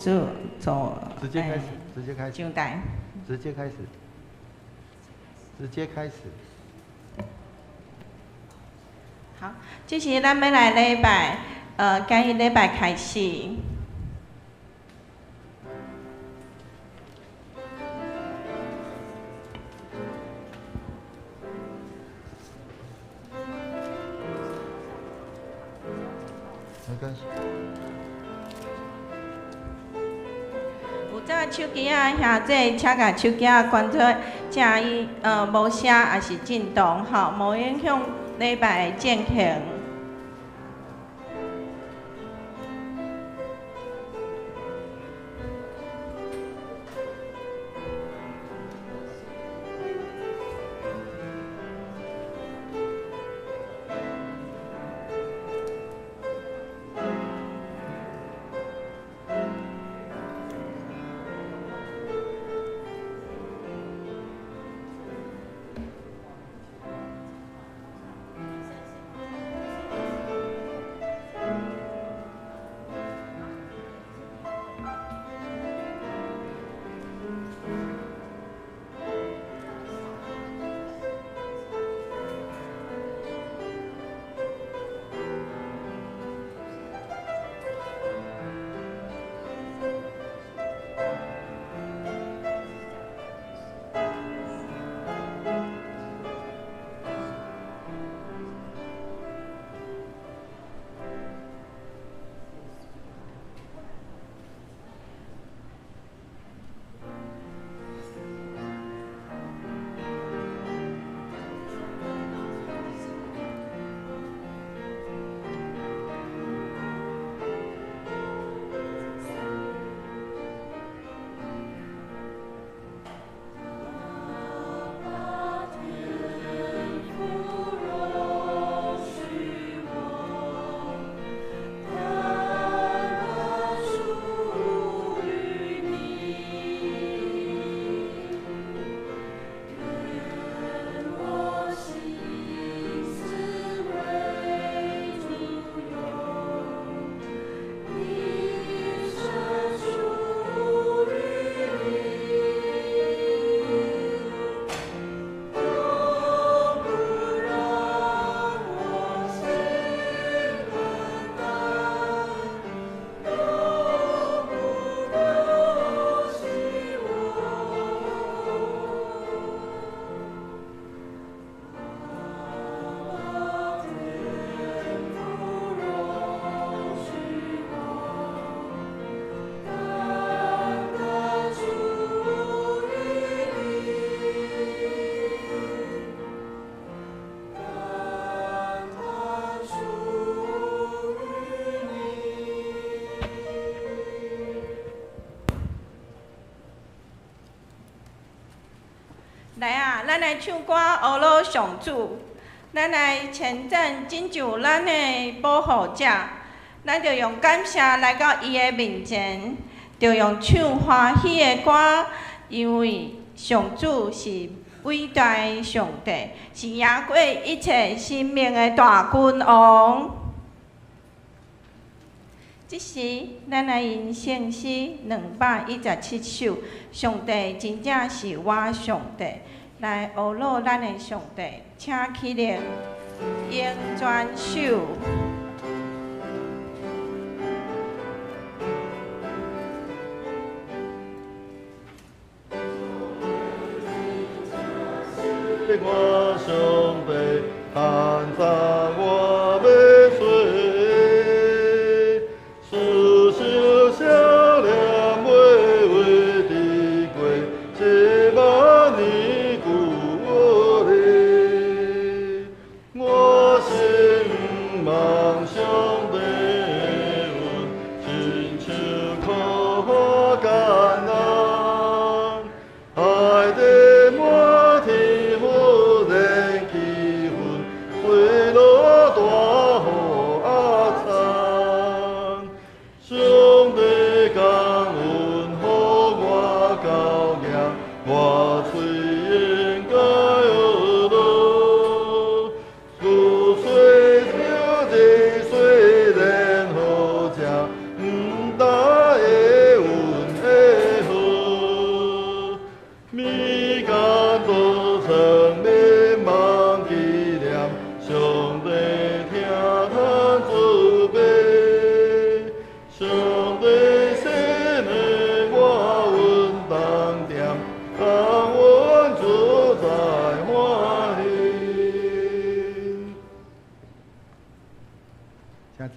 走，直接开始，直接开始，上台，直接开始，直接开始。好，这是咱要来礼拜，今日礼拜开始。没关系。有这手机啊，兄弟，请甲手机啊关做，正伊无声也是震动吼，无影响礼拜的进行。来啊！咱来唱歌，学老上主，咱来前阵亲像咱的保护者，咱着用感谢来到伊的面前，着用唱欢喜的歌，因为上主是伟大的上帝，是赢过一切生命的大君王。即时，咱来吟圣诗217首，上帝真正是我上帝，来学老咱的上帝，请起立，应全首。我上帝，看在我未遂，思想少年微微的过，这万年故我哩，我心望上帝恩，亲像可花甘蓝，爱的满天。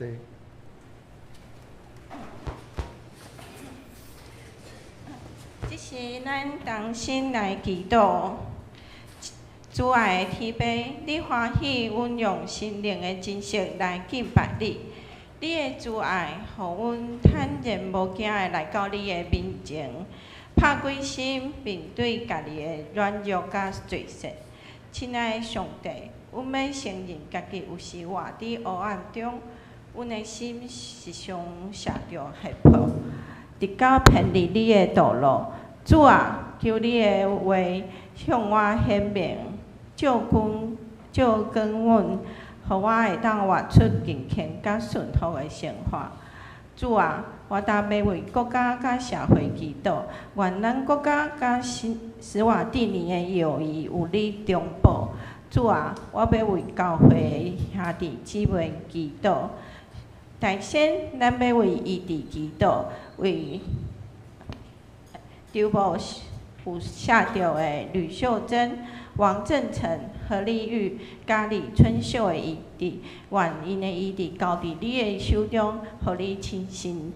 说。这是咱同心来祈祷。主爱的天父，你欢喜阮用心灵的真实来敬拜你。你的主爱，互阮坦然无惊的来到你的面前，拍开心，面对家己的软弱甲罪恶。亲爱的上帝，阮要承认家己有时活伫黑暗中，阮的心时常涉着害怕，直到偏离你的道路。主啊，求你的话向我显明，照光阮，互我会当活出健康甲顺服的生活。主啊，我当要为国家甲社会祈祷，愿咱国家甲施瓦蒂尼的友谊有你中保。主啊，我要为教会的兄弟姊妹祈祷。首先，咱要为异地祈祷，为丢无有下着的吕秀珍、王正成、何丽玉、甲李春秀的异地，愿因的异地交伫你的手中，互你亲身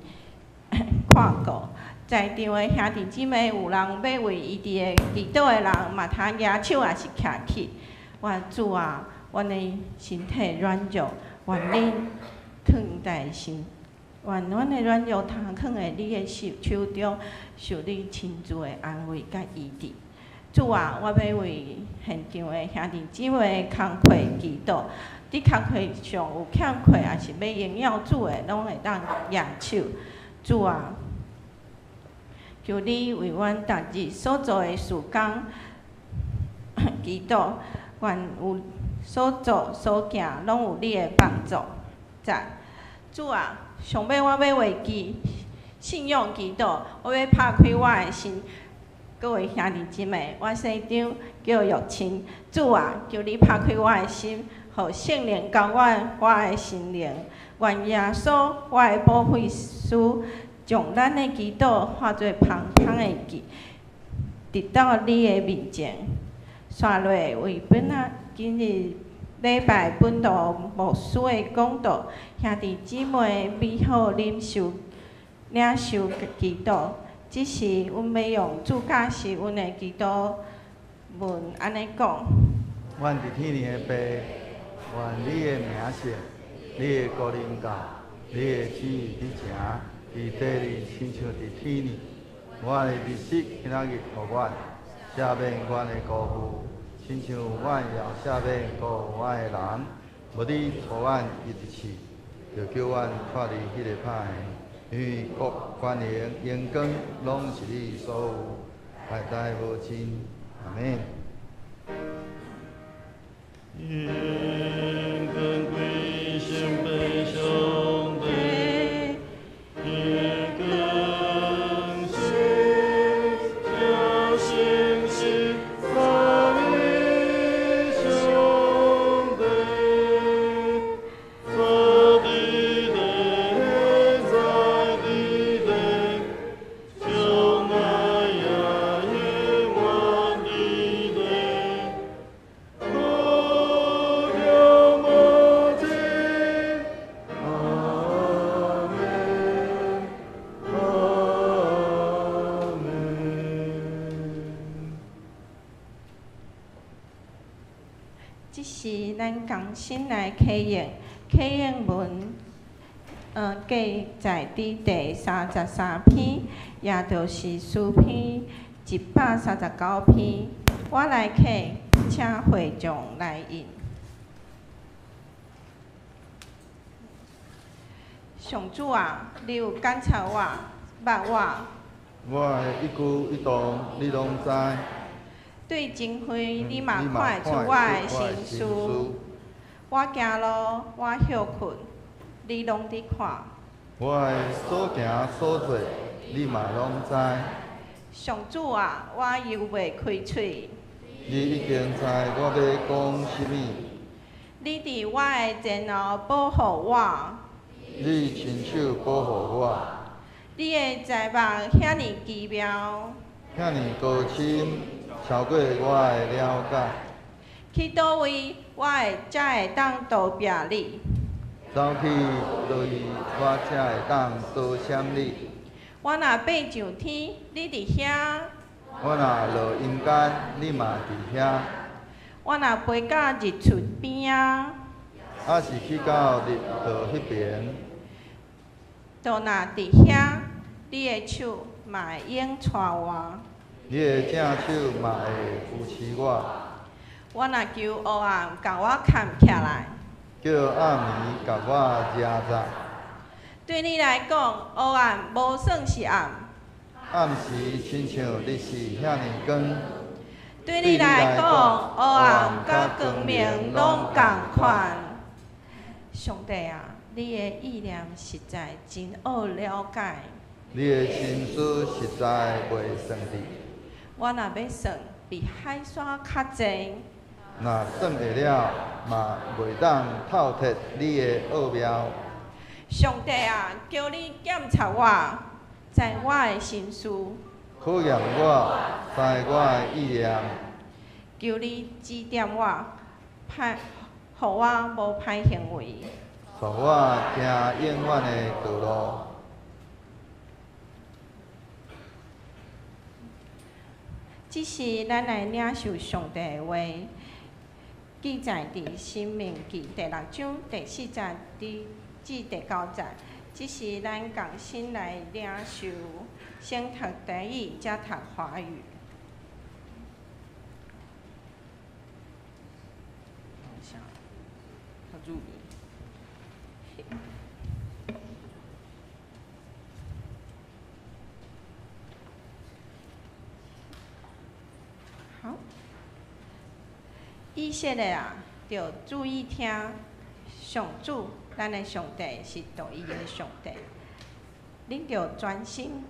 看顾。在场的兄弟姊妹，有人要为异地的祈祷的人，嘛通举手也是徛起。愿主啊，阮的身体软弱，愿恁疼在心。愿阮的软弱通放在你的手中，受你亲自的安慰甲医治。主啊，我要为现场的兄弟姊妹的工课祈祷。伫工课上有欠缺，也是要荣耀主的，拢会当举手。主啊，求你为阮逐日所做的事工祈祷，愿有所做所行拢有你的帮助。赞，主啊！上尾我要为信仰祈祷，我要拍开我的心，各位兄弟姊妹，我姓张，叫玉清。主啊，求你拍开我的心，互圣灵交我的心灵。愿耶稣，我的保惠师，将咱的祈祷化作芳香的记，直到你的面前。刷落为本今日礼拜本道牧师的讲道，兄弟姊妹美好领受祈祷。只是阮要用主教是阮的祈祷文安尼讲。阮伫天灵的爸，愿你的名圣，你的国临到，你的旨意伫成，伫地里亲像伫天里。我的日子今仔日互阮，赦免阮的辜负。亲像阮也赦免辜负阮的人，无你互阮一次，就叫阮脱离迄个歹的。因为国、权力、荣光，拢是你所有，代代无尽。阿免。愿光归献本上帝，愿更新叫信息发给上帝，发地的在地的，将爱呀也望地的。这是咱共心来启应，启应文，记载伫第33篇，也就是诗篇139篇。我来启，请会众来应。上主啊，你有监察我、捌我。我的一举一动，你拢知。对情非，你嘛看会出我的心思。我行路，我休困，你拢伫看。我的所行所做，你嘛拢知。上主啊，我犹未开嘴。你已经知我要讲啥物。你伫我的前后保护我。你亲手保护我。你的财目遐尼奇妙，遐尼高深，超过我的了解。去倒位，我才会当逃避你。走去落去，我才会当多想你。我若爬上天，你伫遐；我若落阴间，你嘛伫遐。我若飞到日出边啊，还是去到日落迄边，就若伫遐，你的手嘛会用带我。你的正手嘛会扶持我。我若求黑暗甲我牵起来，叫暗暝甲我遮在。对你来讲，黑暗无算是暗；暗时亲像你是遐尼光。对你来讲，黑暗甲光明拢共款。上帝啊，你的意念实在真好了解。你的心思实在袂算计。我若要算，比海沙较济。若算会了，嘛袂当透彻你的奥妙。上帝啊，求你检查我，在我的心思，考验我，知我的意念。求你指点我，歹，互我无歹行为。助我行永远的道路。这是咱来领受上帝的话，记载伫《申命记》第6章第4节至第9节。这是咱共心来领受，先读台语，才读华语。好，以色列啊，着注意听，上主，咱的上帝是独一的上帝。恁着专心、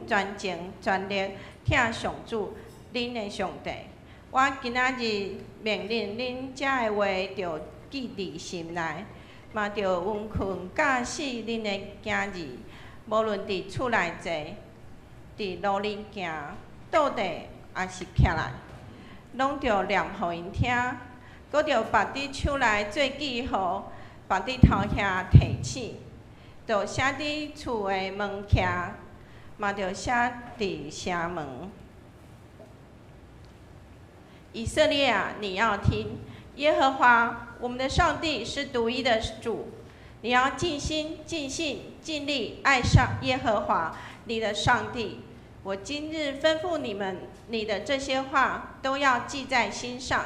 专情、全力听上主，恁的上帝。我今仔日命令恁遮的话，着记伫心内，嘛着温困教示恁的囝儿，无论伫厝内坐，伫路里行，倒地也是徛来，拢着念互因听，搁着放伫手内做记号，放伫头遐提醒，着写伫厝的门徛，嘛着写伫城门。以色列啊，你要听，耶和华我们的上帝是独一的主，你要尽心、尽性、尽力爱上耶和华你的上帝。我今日吩咐你们，你的这些话都要记在心上，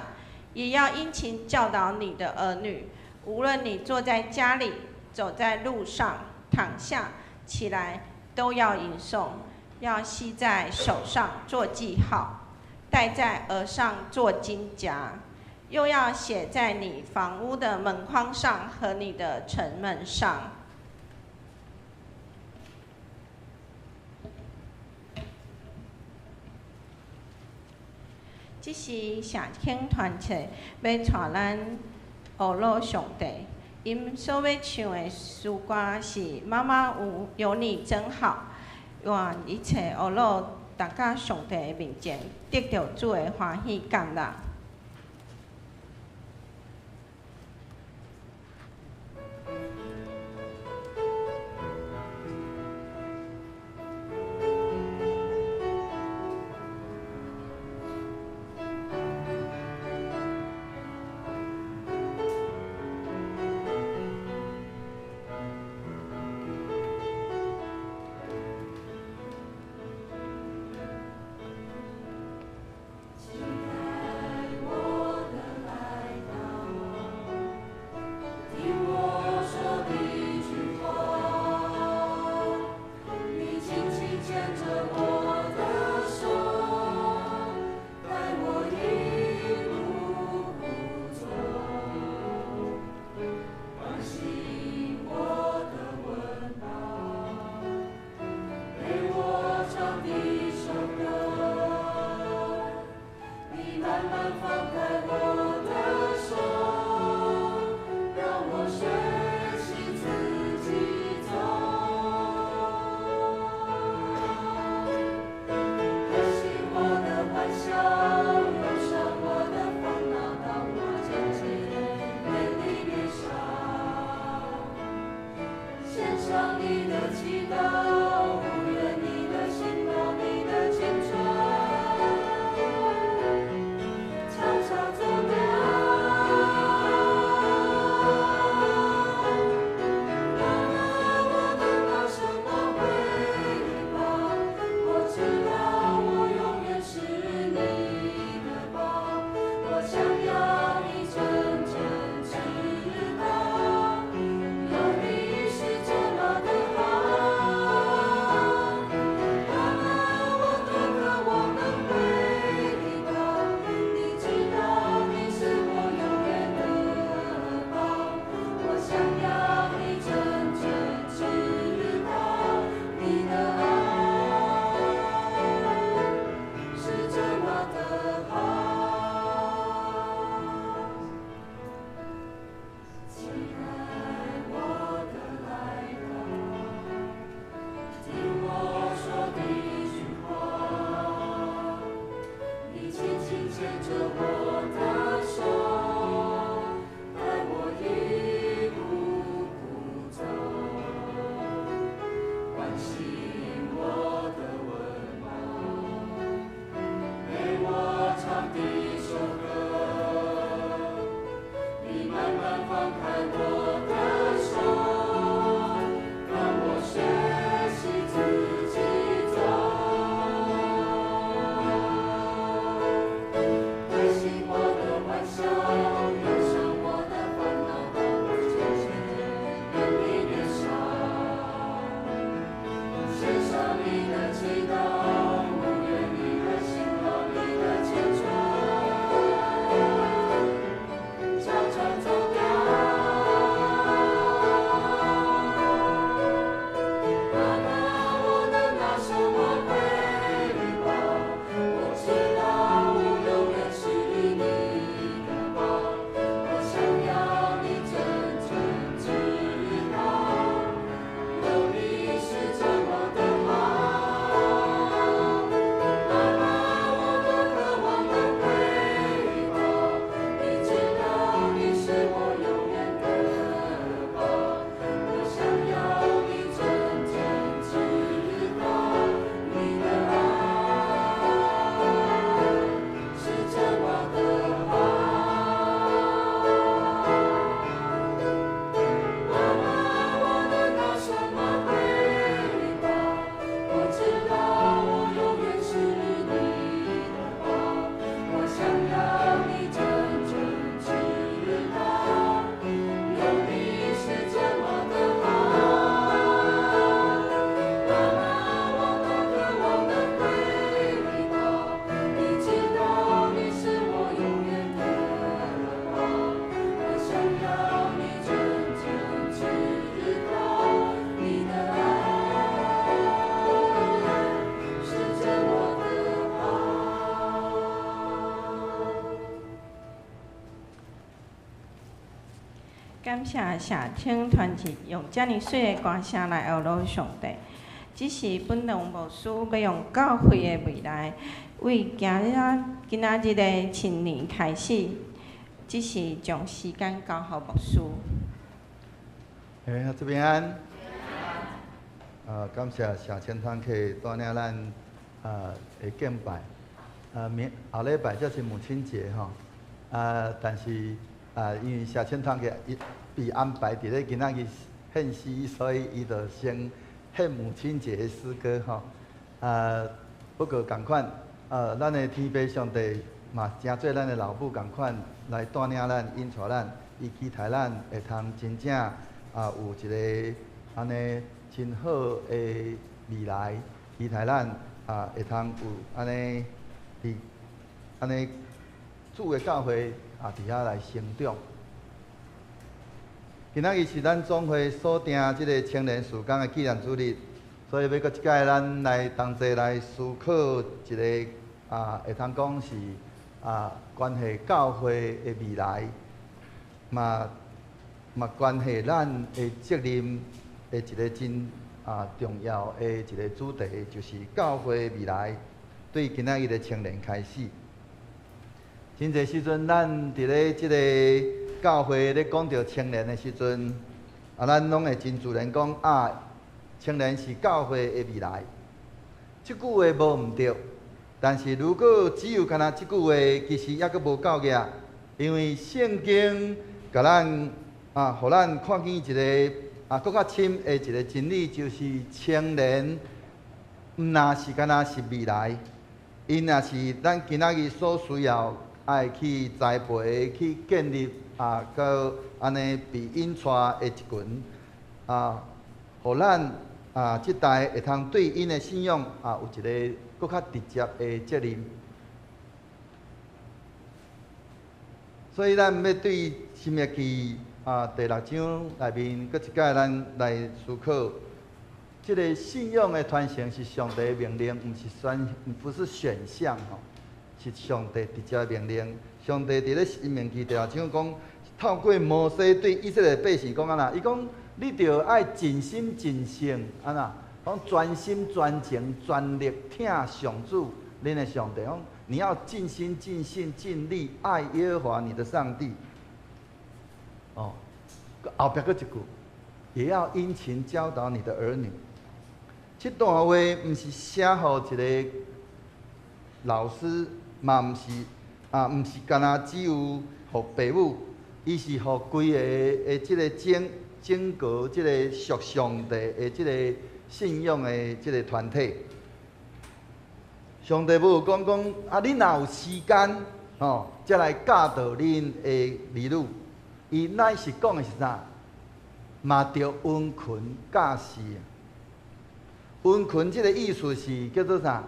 也要殷勤教导你的儿女。无论你坐在家里，走在路上，躺下起来，都要吟诵，要系在手上做记号，戴在额上做金夹，又要写在你房屋的门框上和你的城门上。这是社庆团契要带咱学老上帝，因所要唱的诗歌是《妈妈有你真好》，愿一切学老大家上帝的面前，得到主的欢喜感恩。感谢社青团体用遮尔水的歌声来翱罗上帝。只是本堂牧师要用教会的未来，为今仔日的新年开始，只是将时间交予牧师。这边安。感谢社青团契带领咱的敬拜。后礼拜才是母亲节吼。但是因为社青团契被安排伫咧今仔日献诗，所以伊就先献母亲节的诗歌吼。不过共款，咱的天父上帝嘛，真做咱的老母共款来带领咱、引带咱，伊期待咱会通真正有一个安尼真好的未来，期待咱会通有安尼伫安尼主的教会伫遐来成长。今仔日是咱总会锁定即个青年事工的纪念主日，所以要搁一届咱来同齐来思考一个会通讲是关系教会的未来，嘛关系咱的责任的一个真重要的一个主题，就是教会的未来对今仔日的青年开始。真侪时阵，咱伫咧即个教会咧讲到青年的时阵，咱拢会真自然讲青年是教会的未来。即句话无毋对，但是如果只有干那即句话，其实还阁无够额，因为圣经甲咱互咱看见一个搁较深的一个真理，就是青年毋那是干那是未来，因也是咱今仔日所需要爱去栽培、去建立搁安尼被引带的一群互咱即代会通对因的信仰有一个搁较直接的责任。所以咱要对新约记第6章内面，搁一届咱来思考，即个信仰的传承是上帝的命令，不是选项吼。是上帝直接命令。上帝伫咧申命记第6章讲，透过摩西对以色列百姓讲伊讲你着爱尽心尽性讲专心专情全力听上主恁的上帝讲，你要尽心尽性尽力爱耶和华你的上帝。后壁搁一句，也要殷勤教导你的儿女。这段话毋是写予一个老师。嘛毋是干那只有互父母，伊是互规个的即个整个即个属上帝的即个信仰的即个团体。上帝无讲恁若有时间才来教导恁的儿女，伊乃是讲的是啥？嘛着温群教示。温群即个意思是叫做啥？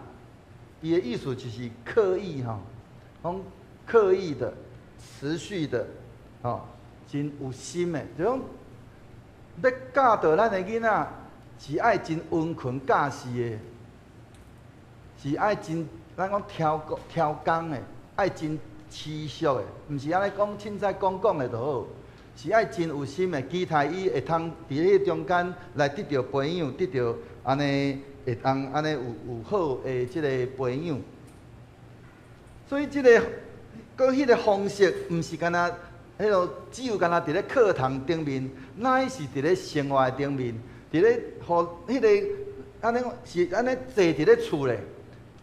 伊的意思就是刻意讲刻意的、持续的，真有心的，就讲要教导咱的囡仔，是爱真温群教示的，是爱真咱讲挑工的，爱真持续的，毋是安尼讲凊彩讲的就好，是爱真有心的，期待伊会通伫迄中间来得到培养，得到安尼。会当安尼有好的即个培养，所以即个搁迄个方式，毋是干那迄个只有干那伫咧课堂顶面，乃是伫咧生活顶面，伫咧互迄个安尼是安尼坐伫咧厝咧，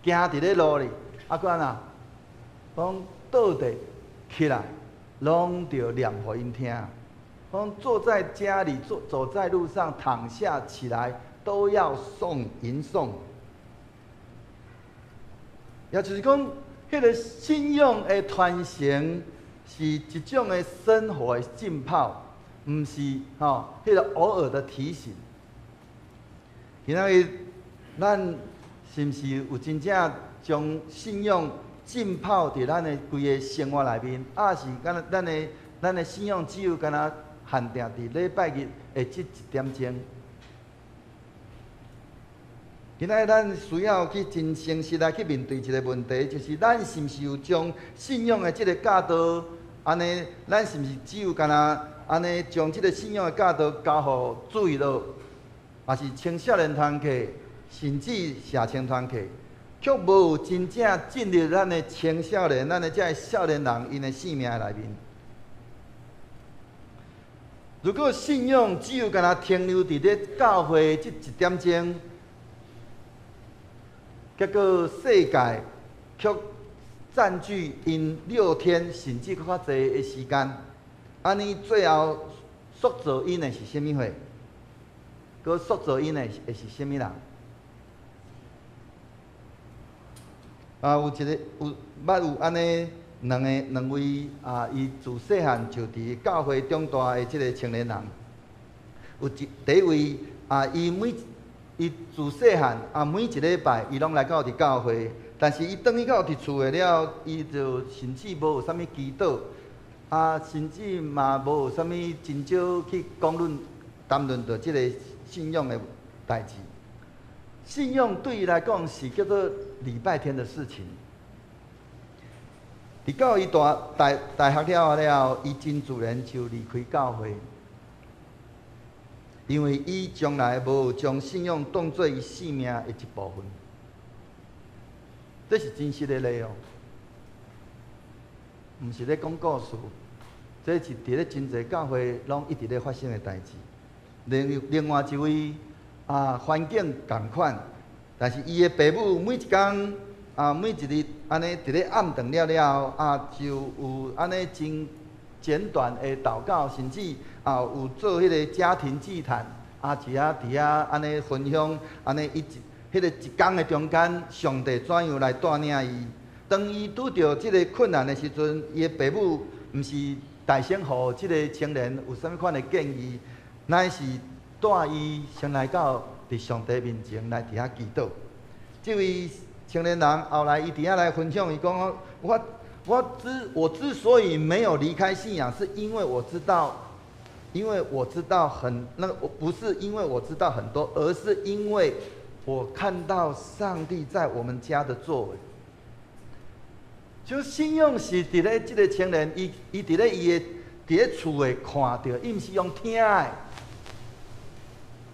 行伫咧路里，搁安那讲倒地起来，拢着念互因听。讲坐在家里，走在路上，躺下起来。都要吟诵，也就是讲，迄个信仰的传承是一种的生活的浸泡，毋是迄个偶尔的提醒。今仔日咱是毋是有真正将信仰浸泡伫咱的规个生活内面？是咱的信仰只有干那限定伫礼拜日的这1点钟？今仔咱需要去真诚实来去面对一个问题，就是咱是毋是有将信仰的这个教导，安尼咱是毋是只有干那安尼将即个信仰的教导交互注意到，也是青少年团体，甚至社青团体，却无有真正进入咱的青少年、咱的这个少年人因的生命内面。如果信仰只有敢若停留伫咧教会即一点钟，结果世界却占据因6天甚至搁较侪的时间，安尼最后塑造因的是甚物货？搁塑造因的会是甚物人？有一个有安尼两位伊自细汉就伫教会长大的即个青年人，有第一位伊自细汉每一礼拜伊拢来到伫教会，但是伊转去到伫厝的了，伊就甚至无有啥物祈祷，甚至嘛无有啥物真少去谈论到即个信仰的代志。信仰对伊来讲是叫做礼拜天的事情。伫到伊大学了，伊真自然就离开教会，因为伊从来无有将信仰当作伊生命的一部分。这是真实的内容，毋是咧讲故事。这是伫咧真侪教会拢一直咧发生的代志。另外一位环境共款，但是伊的父母每一天每一日安尼伫咧暗顿了就有安尼真简短的祷告，甚至有做迄个家庭祭坛，伫安尼分享安尼迄个一天的中间，上帝怎样来带领伊。当伊拄着即个困难的时阵，伊的父母毋是大声互即个青年有啥物款的建议，乃是带伊先来到伫上帝面前来伫遐祈祷。这位青年人后来伊伫遐来分享，伊讲我之所以没有离开信仰，是因为我知道不是因为我知道很多，而是因为我看到上帝在我们家的作为。就信仰是伫咧即个青年，伊伫咧伫咧厝诶看到，伊毋是用听诶。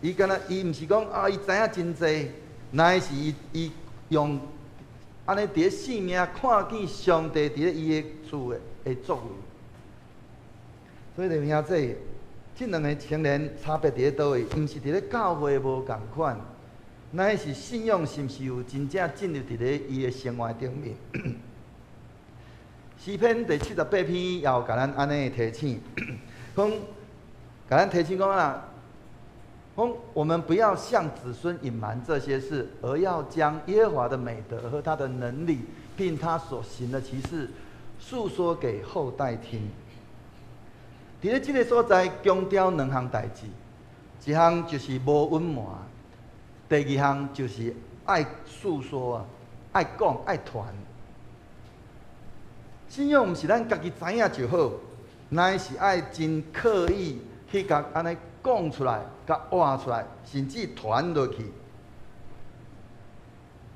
伊毋是讲伊知影真济，乃是伊用安尼伫咧生命看见上帝伫咧伊诶厝诶作为。所以弟兄姊妹，即两个青年差别伫咧倒位？毋是伫咧教会无共款，乃是信仰是毋是有真正进入伫咧伊诶生活顶面。诗篇第78篇也有甲咱安尼提醒，讲甲咱提醒讲啦，讲我们不要向子孙隐瞒这些事，而要将耶和华的美德和他的能力，并他所行的奇事，述说给后代听。伫咧这个所在，强调两项代志，一项就是无隐瞒，第二项就是爱述说爱讲，爱传。信仰毋是咱家己知影就好，乃是爱真刻意去甲安尼讲出来，甲活出来，甚至传落去。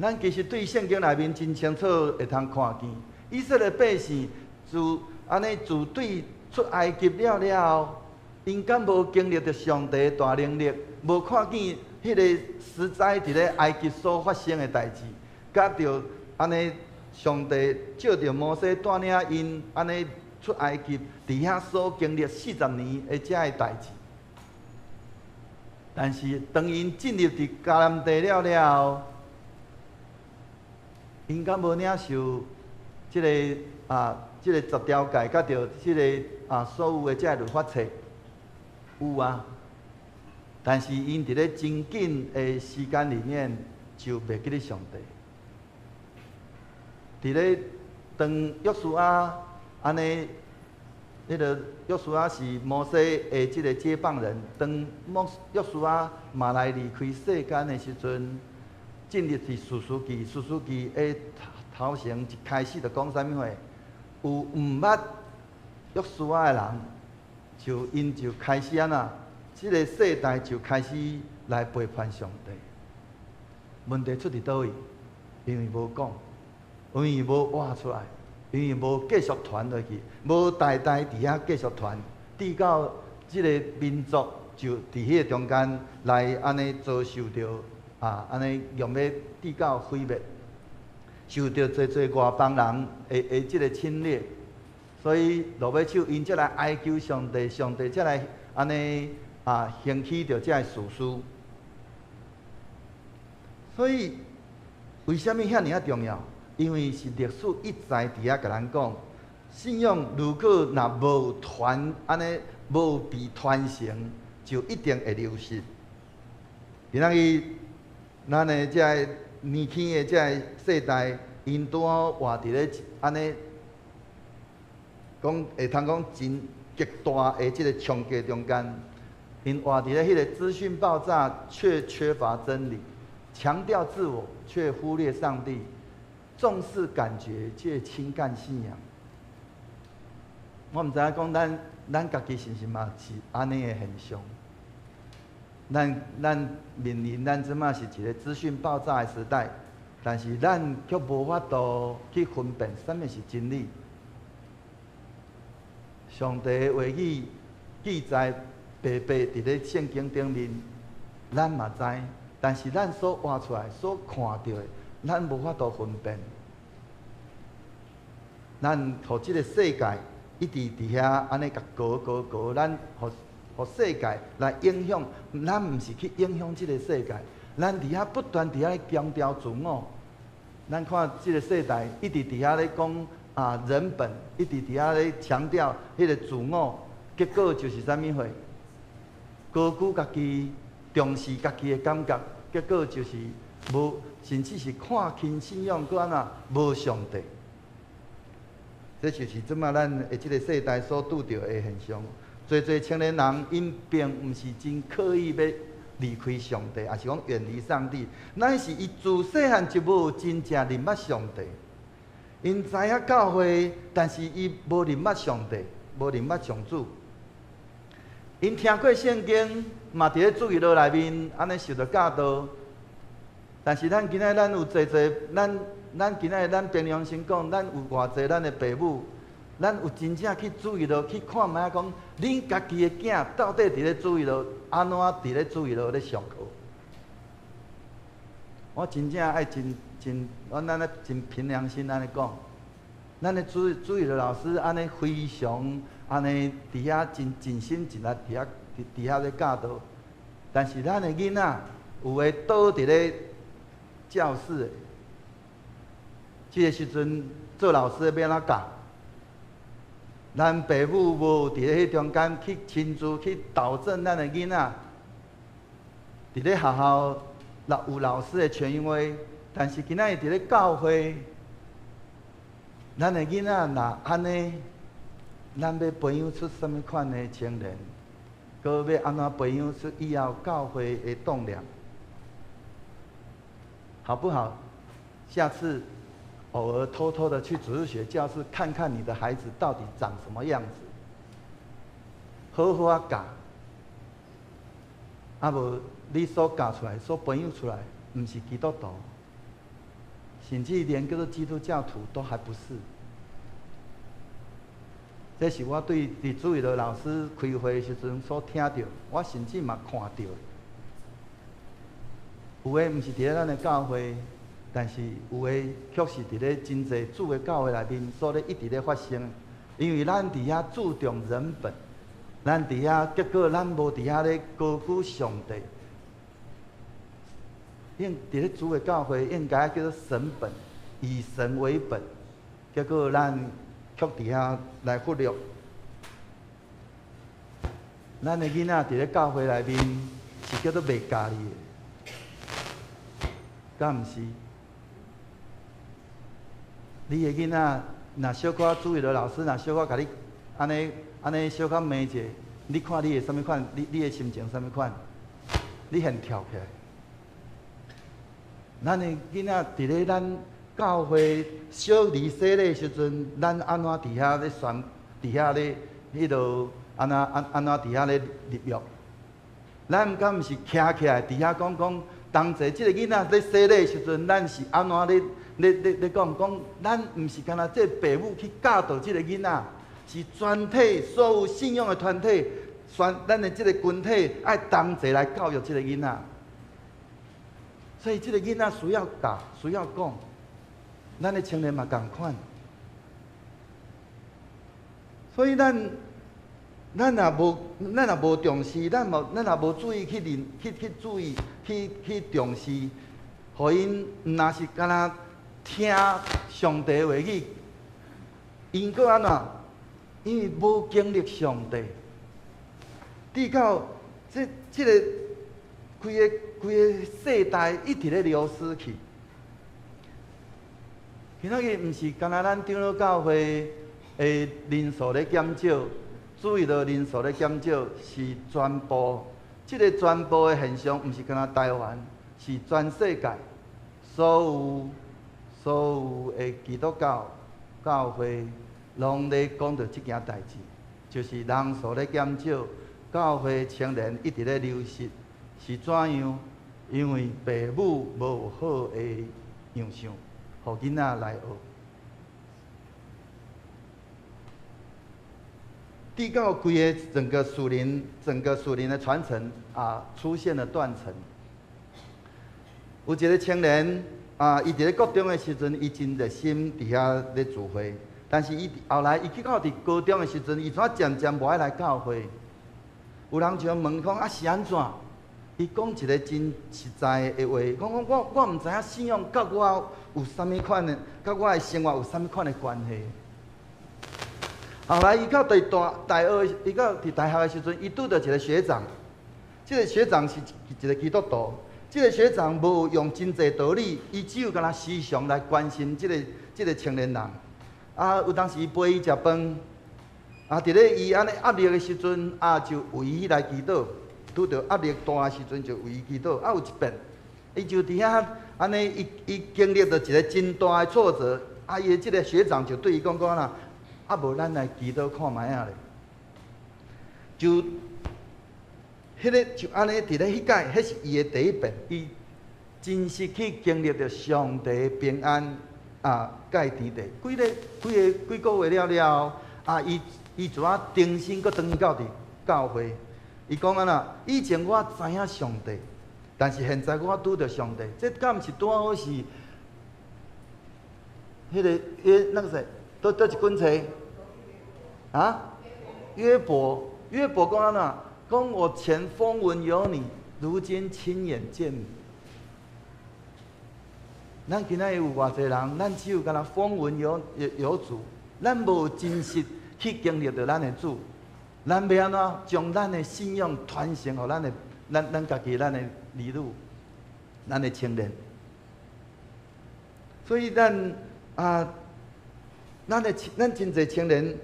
咱其实对圣经内面真清楚会通看见，以色列百姓自对出埃及了，因敢无经历着上帝的大能力，无看见迄个实在伫咧埃及所发生的代志，甲着安尼。上帝借着摩西带领因安尼出埃及，伫遐所经历40年的遮个代志。但是当因进入伫迦南地了，因敢无领受即个10条诫，甲着即个所有的遮个律法册？有啊。但是因伫咧真紧的时间里面，就袂记得上帝。伫咧当约书亚安尼，迄个约书亚是摩西的即个接棒人。当约书亚嘛来离开世间的时阵，进入是士师记。士师记的头前一开始就讲啥物话？有毋捌约书亚的人，因就开始安那，即个世代就开始来背叛上帝。问题出伫倒位？因为无讲。因为无挖出来，因为无继续传落去，无代代伫遐继续传，直到即个民族就伫迄个中间来安尼遭受着安尼用要地教毁灭，受到侪外邦人的即个侵略，所以罗马手因才来哀求上帝，上帝才来安尼兴起着这个史书。所以为什么遐尔重要？因为是历史一再伫遐甲咱讲，信仰如果若无安尼无被传承，就一定会流失。今仔日咱的这个年轻的这个世代，因拄好活伫咧安尼讲会通讲真极大的即个冲击中间，因活伫咧迄个资讯爆炸，却缺乏真理，强调自我，却忽略上帝，重视感觉，却轻看信仰。我毋知影讲咱家己是毋是嘛是安尼的现象？咱面临咱即马是一个资讯爆炸的时代，但是咱却无法度去分辨什么是真理。上帝的话语记载白白伫咧圣经顶面，咱嘛知，但是咱所画出来、所看到的，咱无法度分辨。咱互即个世界一直伫遐安尼甲搞，咱互世界来影响，咱毋是去影响即个世界，咱伫遐不断伫遐强调自我。咱看即个世代一直伫遐咧讲人本，一直伫遐咧强调迄个自我，结果就是啥物货？高估家己，重视家己的感觉，结果就是无，甚至是看轻信仰，搁安那无上帝。这就是即马咱的即个世代所拄着的现象。侪青年人因并毋是真刻意要离开上帝，也是讲远离上帝，乃是伊自细汉就无真正认捌上帝。因知影教会，但是伊无认捌上帝，无认捌上主。因听过圣经，嘛伫咧主义路内面安尼受到教导，但是咱今仔咱有侪咱今仔咱凭良心讲，咱有偌侪咱的父母。咱有真正去注意到，去看卖讲，恁家己的囝到底伫咧注意到安怎伫咧注意到咧上课？我真正爱咱咧真凭良心安尼讲，咱的注意到老师安尼非常安尼伫遐真尽心尽力伫遐咧教导，但是咱的囡仔有诶倒伫咧教室的，即个时阵做老师要安怎教？咱父母无伫咧迄中间去亲自去导正咱的囡仔，伫咧学校有老师的权威，但是今仔日伫咧教会，咱的囡仔若安尼，咱要培养出什么款的青年，搁要安怎培养出以后教会的栋梁，好不好？下次偶尔偷偷的去主日学教室看看你的孩子到底长什么样子，好好教。无你所教出来、所培养出来，不是基督徒，甚至连叫做基督教徒都还不是。这是我对伫主义的老师开会的时阵所听到，我甚至嘛看到。有诶，毋是伫咧咱的教会。但是有诶，确实伫咧真侪主的教会内面，所咧一直咧发生。因为咱伫遐注重人本，咱伫遐结果咱无伫遐咧高举上帝。伫咧主的教会应该叫做神本，以神为本。结果咱却伫遐来忽略。咱的囡仔伫咧教会内面是叫做袂家己的，敢毋是？你的囡仔若小可注意到老师，若小可甲你安尼小可骂者，你看你的什么款？你的心情什么款？你现跳起来。咱的囡仔伫咧咱教会小离洗礼的时阵，咱安怎伫遐咧传，伫遐咧迄落安怎伫遐咧入约？咱敢毋是徛起来伫遐讲，当者即个囡仔咧洗礼的时阵，咱是安怎咧？你讲，咱毋是干那这父母去教导这个囡仔，是全体所有信仰的团体，咱的这个群体爱同齐来教育这个囡仔。所以这个囡仔需要教，需要讲，咱的青年嘛同款。所以咱若无重视，咱若无注意去重视，互因若是敢若听上帝话语，因搁安怎？因为无经历上帝，直到这个规个世代一直咧流失去。今仔日毋是干那咱长老教会的人数咧减少，注意到人数咧减少，是全部这个全部的现象，毋是干那台湾，是全世界所有的基督教会，拢咧讲到这件代志，就是人数咧减少，教会青年一直咧流失，是怎样？因为父母无有好的样相，互囡仔来学。直到规个整个属灵的传承出现了断层。有一个青年伊伫咧国中的时阵，伊真热心伫遐咧聚会，但是伊后来去到伫高中的时阵，伊怎渐渐无爱来教会。有人就问讲是安怎？伊讲一个真实在的话，讲我毋知影信仰甲我有啥物款的，甲我的生活有啥物款的关系。后来伊到大二，伊到伫大学的时阵，伊拄到一个学长，这个学长是一个基督徒，这个学长无用真济道理，伊只有敢若时常来关心这个青年人。有当时伊陪伊食饭，伫咧伊安尼压力的时阵，就为伊来祈祷。拄到压力大的时阵，就为伊祈祷。有一遍，伊就伫遐安尼，伊经历到一个真大的挫折。伊的这个学长就对伊讲啦，无咱来祈祷看卖啊咧。就安尼伫咧迄届，迄是伊的第一遍，伊真实去经历着上帝平安甲伊甜地。几个月了，伊就定心，搁转去到教会。伊讲安那，以前我知影上帝，但是现在我拄着上帝，这敢毋是拄好是？迄个那个谁，倒一本册？约伯讲安那？讲我前风闻有你，如今亲眼见你。咱今仔有偌济人，咱只有敢若风闻有主，咱无真实去经历着咱的主。咱要安怎将咱的信仰传承予咱家己咱的儿女、咱的青年？所以咱真侪青年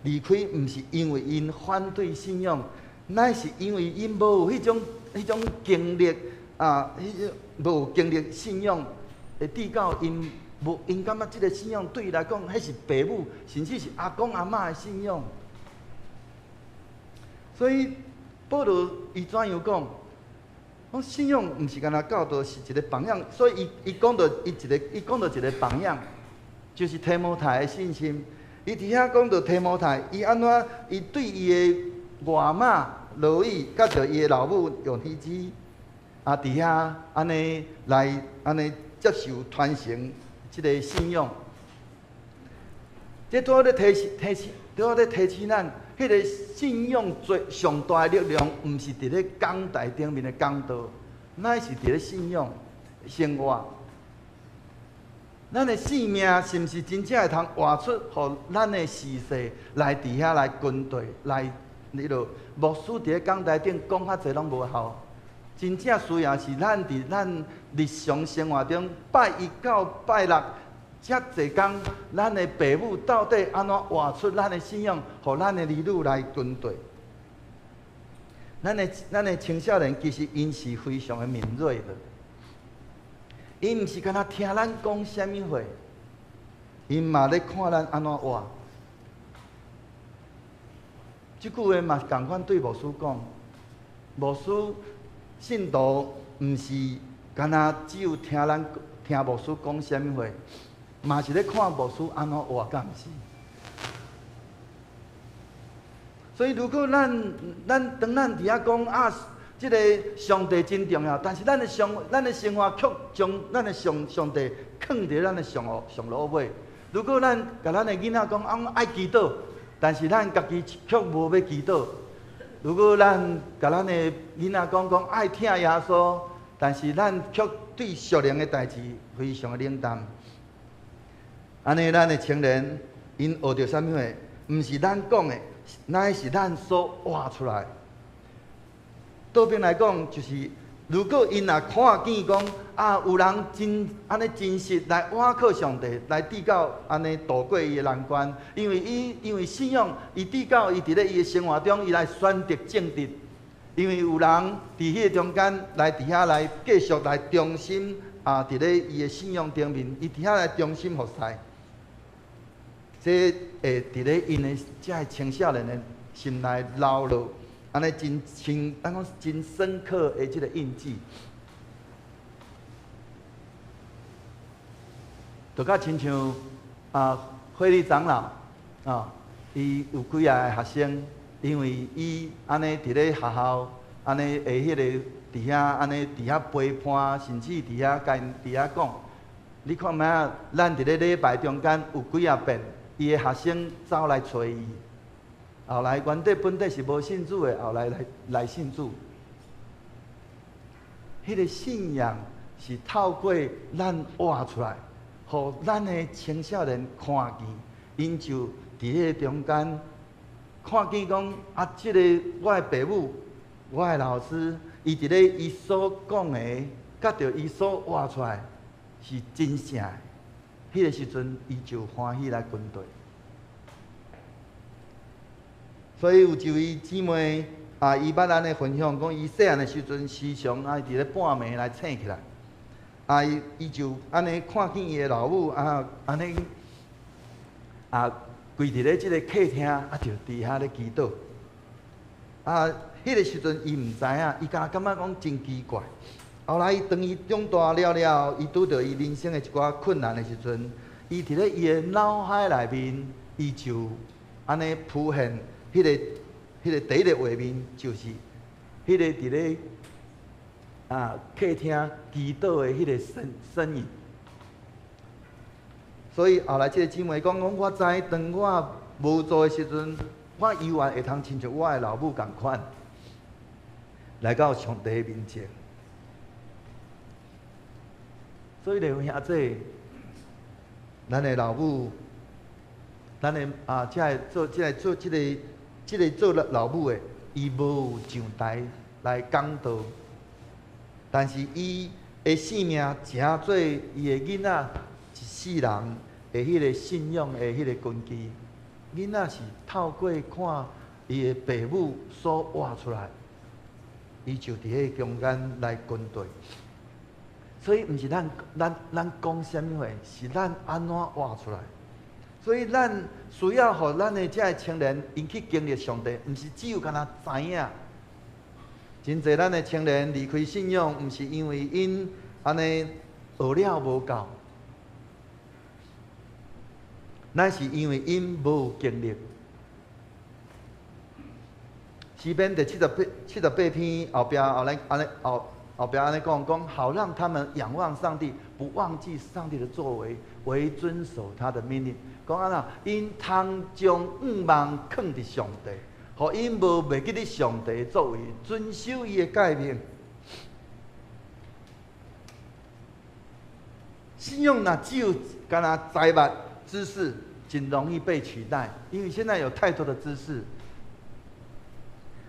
离开，毋是因为因反对信仰，乃是因为因无有迄种经历无有经历信仰的至到因感觉即个信仰对伊来讲，迄是父母甚至是阿公阿嬷的信仰。所以保罗伊怎样讲？讲信仰毋是干那教导，是一个榜样。所以伊讲到一个榜样，就是提摩太的信心。伊伫遐讲到提摩太，伊安怎？伊对伊的外妈罗伊，甲着伊的老母用希子，伫遐安尼来接受传承即个信仰。这拄好咧提醒咱。迄个信仰最上大的力量，毋是伫咧讲台顶面的讲道，乃是伫咧信仰生活。咱的性命是毋是真正会通活出，互咱的事势来伫遐来军队来牧师伫咧讲台顶讲较济拢无效。真正需要是咱伫咱日常生活中拜一到拜六。遮济工，咱的父母到底安怎活出咱的信仰，互咱的儿女来军队？咱的青少年其实因是非常的敏锐的，因毋是干那听咱讲啥物话，因嘛咧看咱安怎活。即句话嘛共款对牧师讲，牧师信徒毋是干那只有听牧师讲啥物话。嘛是咧看牧师安怎活，敢毋是？所以如果当咱伫遐讲啊，即个上帝真重要，但是咱的生活却将咱的上帝放伫咱的上落尾。如果咱甲咱的囡仔讲爱祈祷，但是咱家己却无要祈祷；如果咱甲咱的囡仔讲爱听耶稣，但是咱却对属灵的代志非常的冷淡。安尼，咱的青年因学着啥物的？毋是咱讲的，乃是咱所活出来。倒边来讲，就是如果因若看见讲啊，有人真实来倚靠上帝，来祷告，安尼度过伊的难关，因为信仰，伊祷告，伊伫咧伊的生活中，伊来选择正直。因为有人伫迄个中间来伫遐来继续来忠心啊，伫咧伊的信仰顶面，伊伫遐来忠心服侍。这会伫咧因的这青少年的心内留落，安尼咱讲真深刻的这个印记，就较亲像会理长老伊有几个学生，因为伊安尼伫咧学校，安尼会迄个伫遐安尼伫遐陪伴，甚至伫遐讲，你看觅啊，咱伫咧礼拜中间有几啊遍。伊的学生走来找伊，后来原底本是无信主的，后来信主。迄个信仰是透过咱活出来，互咱的青少年看见，因就伫迄个中间看见讲啊，即个我的父母、我的老师，伊伫咧伊所讲的，甲着伊所活出来是真正的。迄个时阵，伊就欢喜来军队。所以有一位姊妹伊捌咱的分享，讲伊细汉的时阵，时常伫咧半暝来醒起来，伊就安尼看见伊的老母安尼跪伫咧即个客厅，就伫遐咧祈祷。迄个时阵伊毋知影，伊敢感觉讲真奇怪。后来当伊长大了，伊拄着伊人生的一寡困难的时阵，伊伫咧伊的脑海内面，伊就安尼浮现迄个第一个画面，就是迄个伫咧客厅祈祷的迄个身影。所以后来即个姊妹讲，我知当我无助的时阵，我永远会通亲像我的老母共款，来到上帝的面前。所以弟兄兄姐，咱的老母，咱的即个做老母的，伊无有上台来讲道，但是伊的性命成做伊的囡仔一世人的迄个信仰的迄个根基。囡仔是透过看伊的父母所活出来，伊就伫迄中间来军队。所以，毋是咱讲啥物话，是咱安怎活出来。所以，咱需要互咱的这青年，因去经历上帝，毋是只有干那知影。真侪咱的青年离开信仰，毋是因为因安尼学了无够，乃是因为因无经历。诗篇第78篇后壁后边安尼讲，好让他们仰望上帝，不忘记上帝的作为，唯遵守他的命令。讲安那，因通将望放伫上帝，互因无袂记咧上帝的作为，遵守伊的诫命。信仰若只有干那财物知识，真容易被取代，因为现在有太多的知识。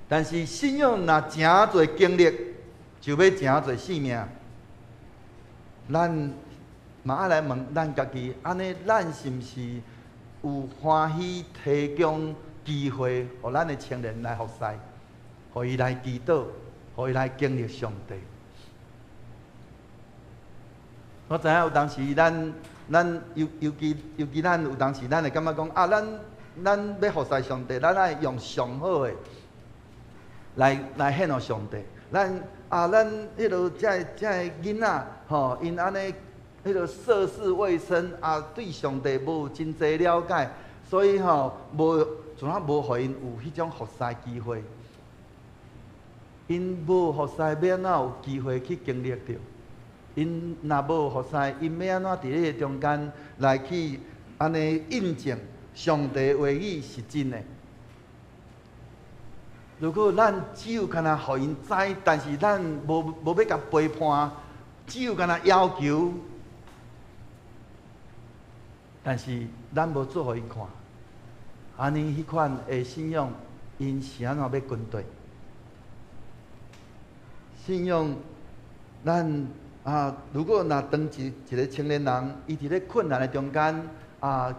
但是信仰若诚侪经历，就要诚侪性命。咱嘛爱来问咱家己，安尼咱是毋是有欢喜提供机会，互咱的青年来服侍，互伊来祈祷，互伊来经历上帝？我知影有当时咱尤其咱有当时咱会感觉讲啊，咱要服侍上帝，咱爱用上好的来献互上帝。咱迄落这囡仔吼，因安尼迄落涉世未深对上帝无真侪了解，所以无从啊无互因有迄种服侍机会。因无服侍，要安怎有机会去经历着？因若无服侍，因要安怎伫咧中间来去安尼印证上帝话语是真诶？如果咱只有干那互因知，但是咱无要甲陪伴，只有干那要求，但是咱无做互因看，安尼迄款诶信仰，因是安怎要军队？信仰，咱如果若当一个青年人，伊伫咧困难的中间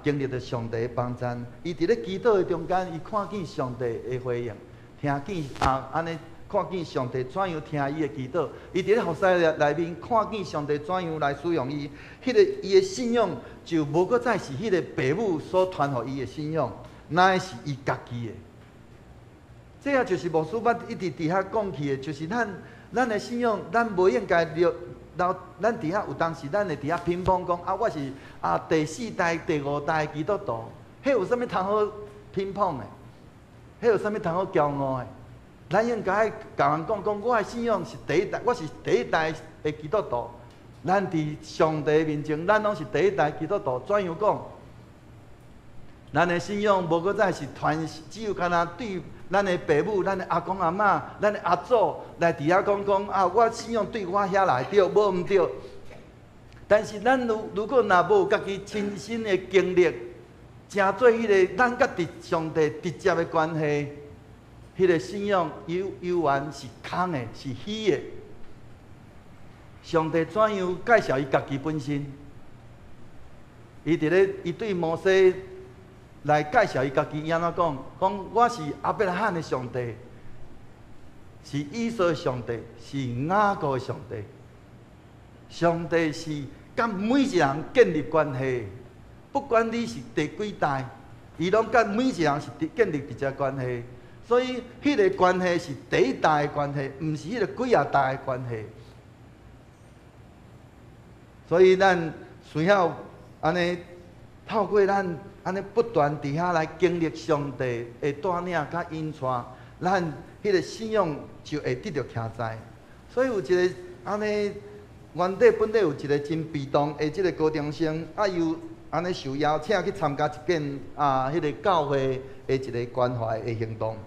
经历着上帝的帮助，伊伫咧祈祷的中间，伊看见上帝的回应，听见安尼看见上帝怎样听伊的祈祷，伊伫咧服侍内面看见上帝怎样来使用伊，迄个伊的信仰就无搁再是迄个父母所传互伊的信仰，乃是伊家己的。这也就是牧师捌一直伫遐讲起的，就是咱的信仰，咱无应该咱伫遐有当时，咱会伫遐乒乓讲我是第4代、第5代基督徒，迄有啥物通好乒乓的？迄有啥物通好骄傲的？咱应该甲人讲，我的信仰是第1代，我是第1代的基督徒。咱伫上帝面前，咱拢是第1代基督徒。怎样讲？咱的信仰无搁再是只有干那对咱的父母、咱的阿公阿嬷、咱的阿祖来伫遐讲我信仰对我遐来对，无毋对。但是咱如果若无家己亲身的经历，真做迄个咱甲上帝直接的关系，迄个信仰有缘是空的，是虚的。上帝怎样介绍伊家己本身？伊对摩西来介绍伊家己，伊安怎讲？讲我是亚伯拉罕的上帝，是以色的上帝，是雅各的上帝。上帝是甲每一个人建立关系，不管你是第几代，伊拢甲每一个人是建立直接关系。所以，迄个关系是第1代的关系，毋是迄个几代的关系。所以，咱需要安尼透过咱安尼不断伫遐来经历上帝的带领甲引带，咱迄个信仰就会得到听在。所以有一个安尼原底本地有一个真被动的即个高中生，又安尼受邀请去参加一件迄个教会的一个关怀的行动。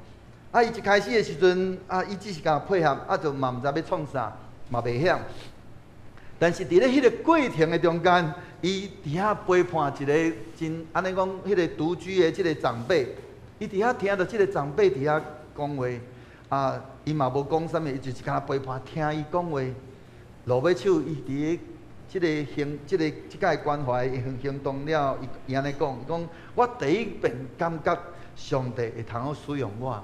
伊一开始的时阵伊只是甲配合，就嘛毋知要创啥，嘛袂晓。但是伫咧迄个过程的中间，伊伫遐陪伴一个真安尼讲，迄个独居的即个长辈，伊伫遐听到即个长辈伫遐讲话，伊嘛无讲啥物，伊就是敢陪伴听伊讲话。落尾手，伊伫咧即个关怀行动了，伊安尼讲，我第一遍感觉上帝会通好使用我。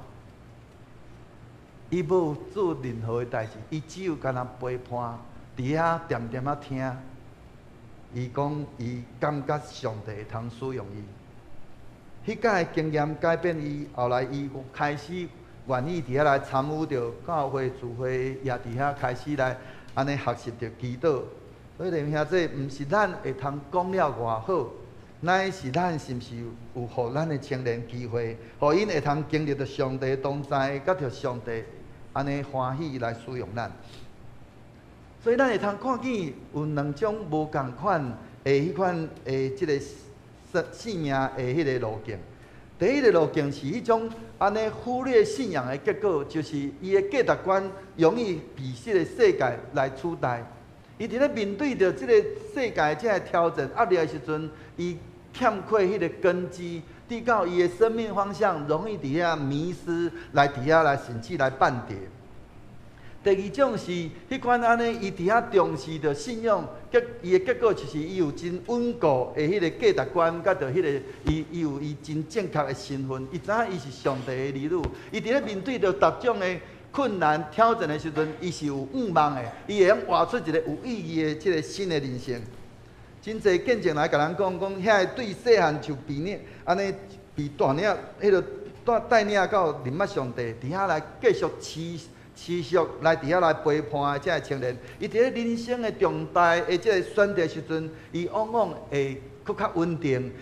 伊无做任何的代志，伊只有干那陪伴，伫遐点点啊听。伊讲，伊感觉上帝会通使用伊。迄个经验改变伊，后来伊开始愿意伫遐来参与着教会聚会，也伫遐开始来安尼学习着祈祷。所以弟兄兄弟，毋是咱会通讲了偌好，乃是咱是毋是有互咱的青年机会，互因会通经历着上帝同在，甲着上帝安尼欢喜来使用咱。所以咱会通看见有2种无共款的迄款即个生命的迄个路径。第一个路径是迄种安尼忽略信仰的结果，就是伊的价值观容易被这个世界来取代。伊伫咧面对着即个世界即个挑战压力的时阵，伊欠缺迄个根基，直到伊的生命方向容易伫遐迷失，来伫遐来甚至来绊跌。第二种是迄款安尼，伊伫遐重视着信仰，伊的结果就是伊有真稳固的迄个价值观，甲着迄个伊有伊真正确的身份，伊知影伊是上帝的儿女，伊伫咧面对着各种的困难挑战的时阵，伊是有愿望的，伊会晓活出一个有意义的即个新的人生。真侪见证来甲人讲，遐对细汉就被领安尼被带领，迄个带领到认识上帝，伫遐来继续持续来伫遐来陪伴即个青年，伊伫咧人生的重大的即个选择时阵，伊往往会搁较稳定，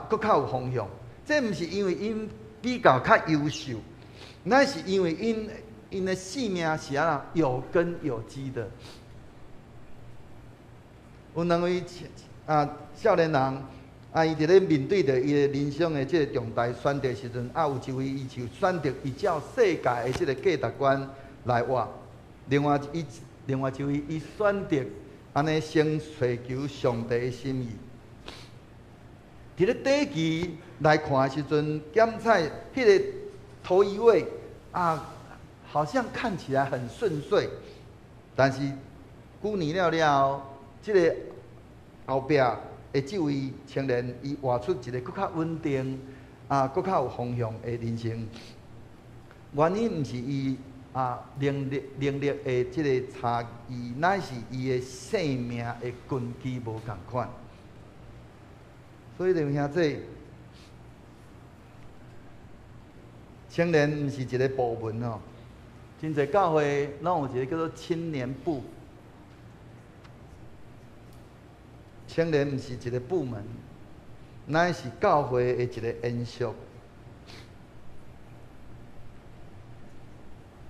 搁较有方向。这毋是因为因比较较优秀，那是因为因的性命是有根有基的。有两位少年人伊伫咧面对着伊的人生的这个重大选择时阵，有一位伊就选择依照世界的这个价值观来活，另外一位伊选择安尼先追求上帝的心意。伫咧第一期来看的时阵，检测迄个头一位好像看起来很顺遂，但是几年了，这个后壁的这位青年，伊活出一个更较稳定更较有方向的人生。原因毋是伊能力的这个差异，乃是伊的生命的根基无同款。所以弟兄兄弟，青年毋是一个部门哦，真侪教会拢有一个叫做青年部。青年毋是一个部门，乃是教会的一个延续。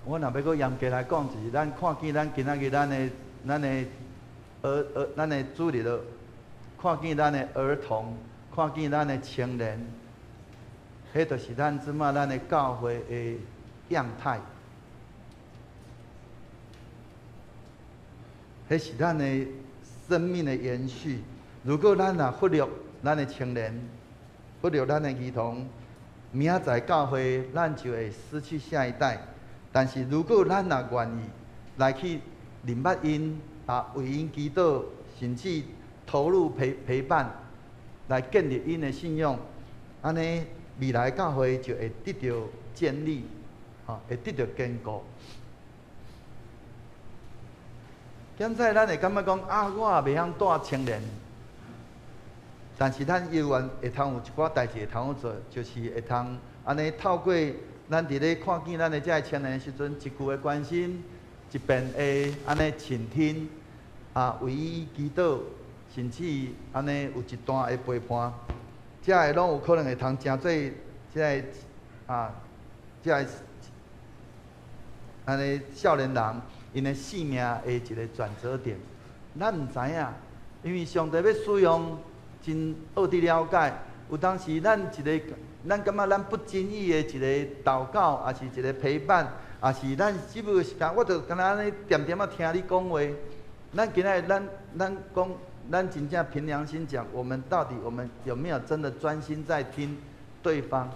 我若要搁严格来讲，就是咱看见咱今仔日咱的主日咯，看见咱的儿童，看见咱的青年，迄就是咱即马咱的教会的样态。迄是咱的生命的延续。如果咱忽略咱的青年，忽略咱的儿童，明仔载教会咱就会失去下一代。但是如果咱愿意来去认捌因为因祈祷，甚至投入陪伴，来建立因的信仰，安尼未来教会就会得到建立，会得到坚固。现在咱会感觉讲我也袂晓带青年，但是咱犹原会通有一寡代志会通做，就是会通安尼透过咱伫咧看见咱的这些青年的时阵，一句的关心，一遍的安尼倾听，为伊祈祷，甚至安尼有一段的陪伴，这个拢有可能会通成做这个安尼少年人因的生命的一个转折点。咱毋知影，因为上帝要使用真奥的了解，有当时咱感觉咱不经意的一个祷告，也是一个陪伴，也是咱只不过是我就敢若安尼点点听你讲话。咱今仔咱讲，咱真正凭良心讲，我们有没有真的专心在听对方？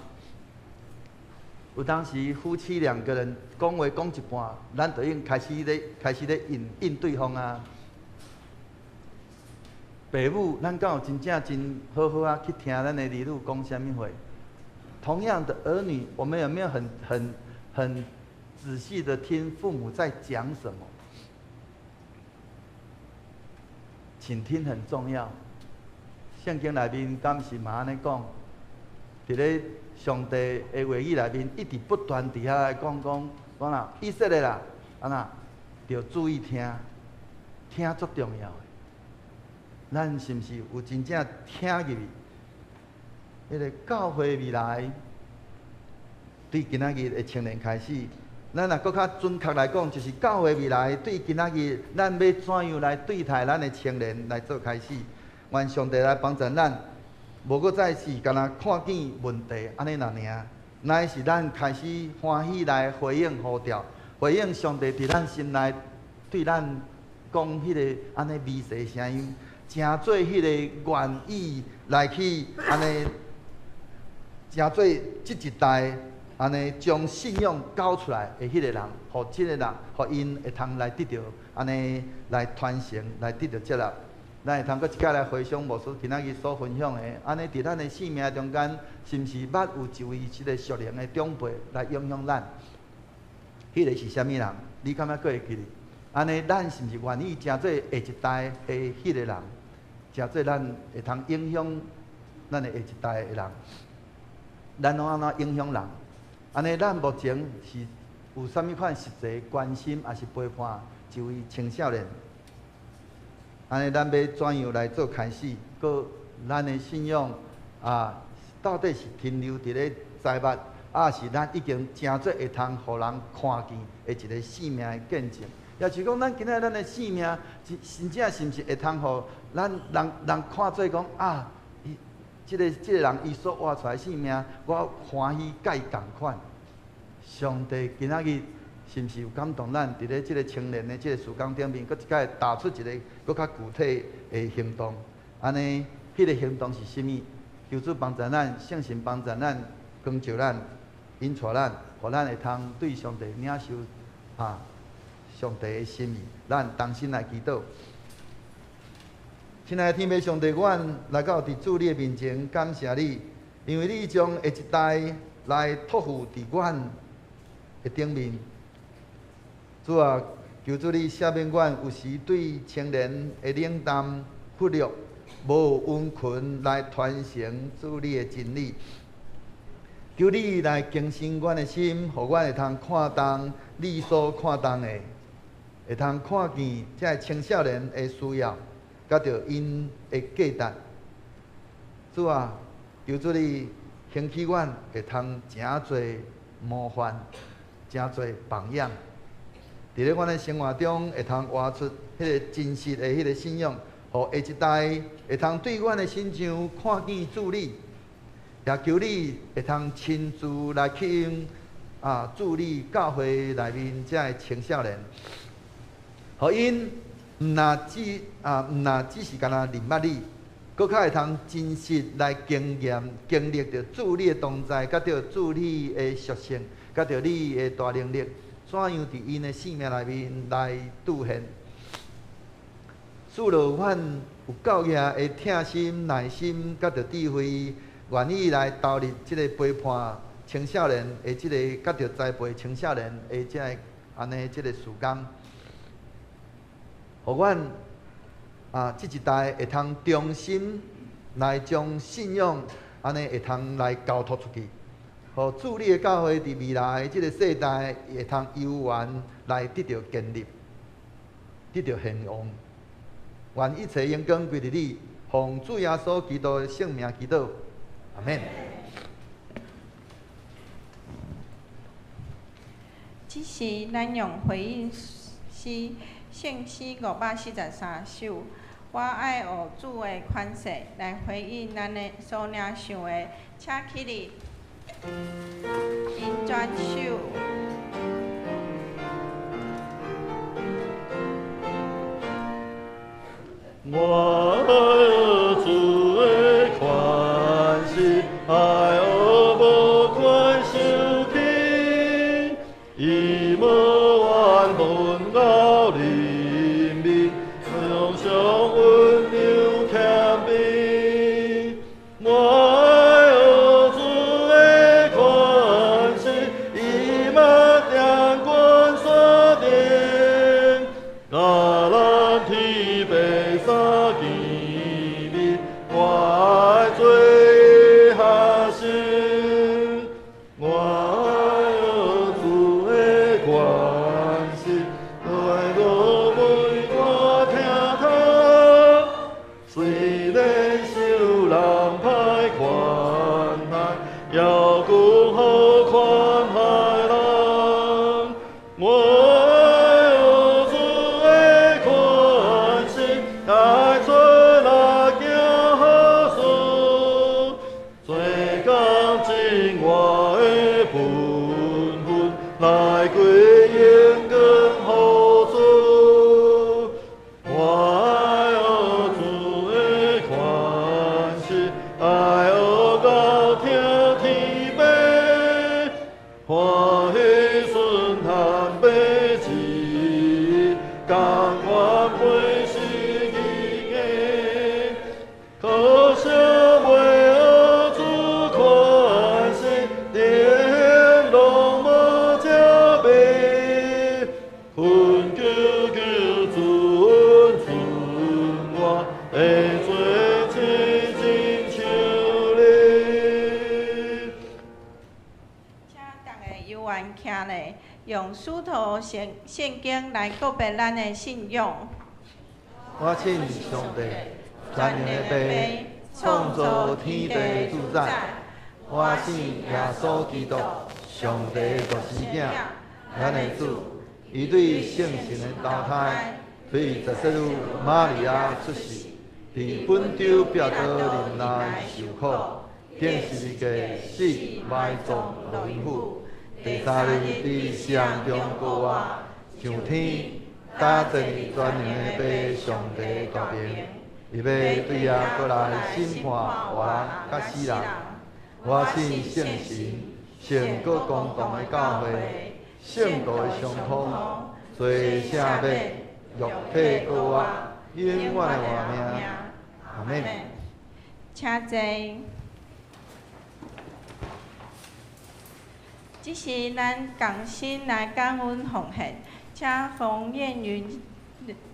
有当时夫妻两个人讲话讲一半，咱就已经开始咧应对方啊。父母，咱敢有真正真好好去听咱的儿女讲什么话？同样的儿女，我们有没有很仔细的听父母在讲什么？倾听很重要。圣经内面敢是嘛安尼讲？伫咧上帝的话语内面，一直不断伫遐来讲啦，以色列啦，要注意听，听足重要的。咱是毋是有真正听入去？迄个教会未来，对今仔日的青年开始，咱若搁较准确来讲，就是教会未来对今仔日，咱要怎样来对待咱的青年来做开始？愿上帝来帮助咱，无搁再是干那看见问题安尼那尔，乃是咱开始欢喜来回应呼召，回应上帝伫咱心内对咱讲迄个安尼微细声音，诚做迄个愿意来去安尼。诚做这一代安尼将信仰交出来的迄个人，互即个人，互因会通来得到安尼来传承，来得到接纳。咱会通搁一摆来回想牧师今仔日所分享的，安尼伫咱的生命中间，是毋是捌有一位即个属灵的长辈来影响咱？迄个是啥物人？你敢若搁会记哩？安尼咱是毋是愿意诚做下一代的迄个人？诚做咱会通影响咱的下一代的人？咱拢安怎影响人？安尼，咱目前是有啥物款实际关心，还是陪伴一位青少年？安尼，咱要怎样来做开始？搁咱的信仰到底是停留伫咧财物，还是咱已经真做会通互人看见的一个性命的见证？也是讲，咱今仔咱的性命，真正是毋是会通互咱人看做讲啊？即个人伊所活出来性命，我欢喜甲伊共款。上帝今仔日是毋是有感动咱？伫咧即个青年的即个时光顶面，搁一摆打出一个搁较具体的行动。安尼，迄个行动是啥物？求主帮助咱，圣神帮助咱，光照咱，引带咱，互咱会通对上帝领受上帝的心意。咱同心来祈祷。亲爱的天父上帝，阮来到伫主你的面前，感谢你，因为你将下一代来托付伫阮的顶面。主啊，求主你赦免阮有时对青年的冷淡忽略，无有温群来传承主你的真理。求你来更新阮的心，互阮会通看重你所看重的，会通看见这青少年的需要。甲着因的价值，主啊，求主你兴起阮会通诚侪模范，诚侪榜样，伫咧阮的生活中会通活出迄个真实的迄个信仰，互下一代会通对阮的身上看见主你，也求你会通亲自来吸引主你教会内面这的青少年，互因。毋若只是干那认捌你，搁较会通真实来经历着主你的同在，甲着主你的属性，甲着你的大能力，怎样伫因的生命内面来兑现？使落阮有够额的疼心、耐心，甲着智慧，愿意来投入即个陪伴青少年的即个，甲着栽培青少年的即个安尼即个时间。互阮即一代会通忠心来将信仰安尼会通来交托出去，互主你的教会伫未来即个世代会通悠远来得到建立，得到兴旺。愿一切荣光归伫你，奉主耶稣基督的圣名祈祷，阿免。即时咱用回应诗。圣诗543首，我爱学主的款式来回应咱的所领受的，请起立，因转首。我爱主的款式，爱学无款受轻，伊无怨恨高丽。用书头圣经来告别咱的信仰。我信上帝，全能的创造天地主宰，我信耶稣基督，上帝的独生子，咱的主，伊对圣神的投胎，对十世女玛利亚出世，伫本州标刀林内受苦，定十字架死埋葬落阴府，第三日伫死人中过活，上天，打坐专门的爬上帝大名，伊要对也过来审判活人甲死人。我信圣神，圣国公堂的教会，圣道的相通，罪赦免，肉体过活，永远的活命。阿门。请坐。这是咱共心来感恩奉献，请冯燕云、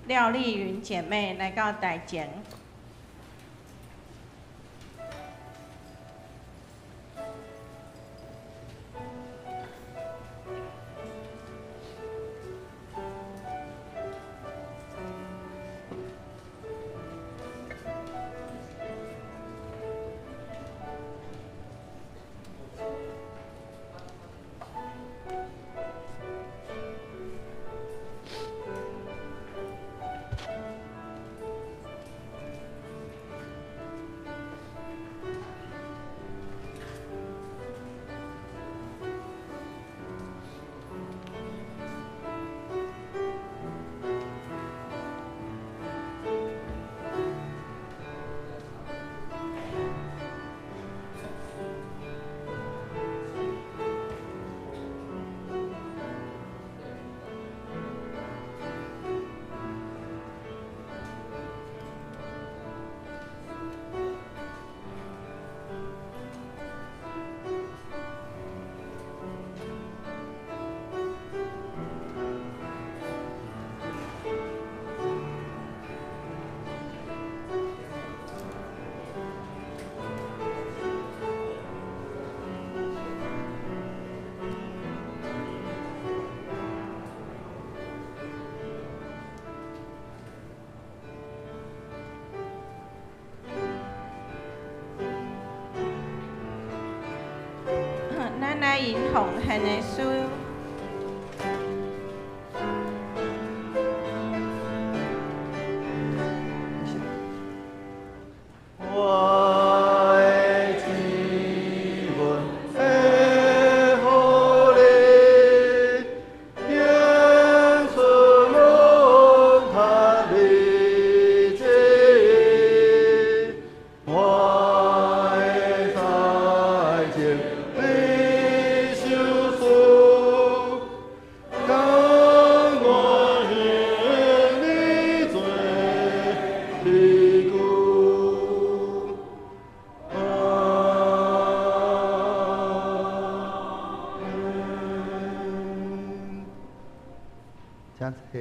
廖丽云姐妹来到台前。咱来因奉献的书。请坐。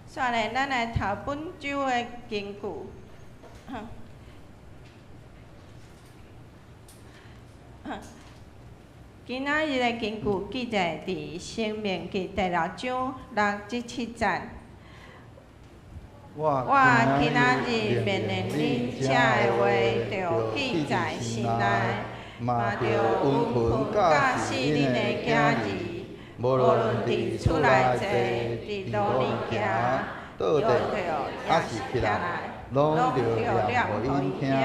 煞咧，咱来读本周的经句。今仔日的经句记载伫《申命记》第6章6至7节。我今仔日命令恁遮的话，着记在心内，嘛着温存教示恁的囝儿，无论伫厝内坐，伫路里行，倒着还是起来，拢着念互因听。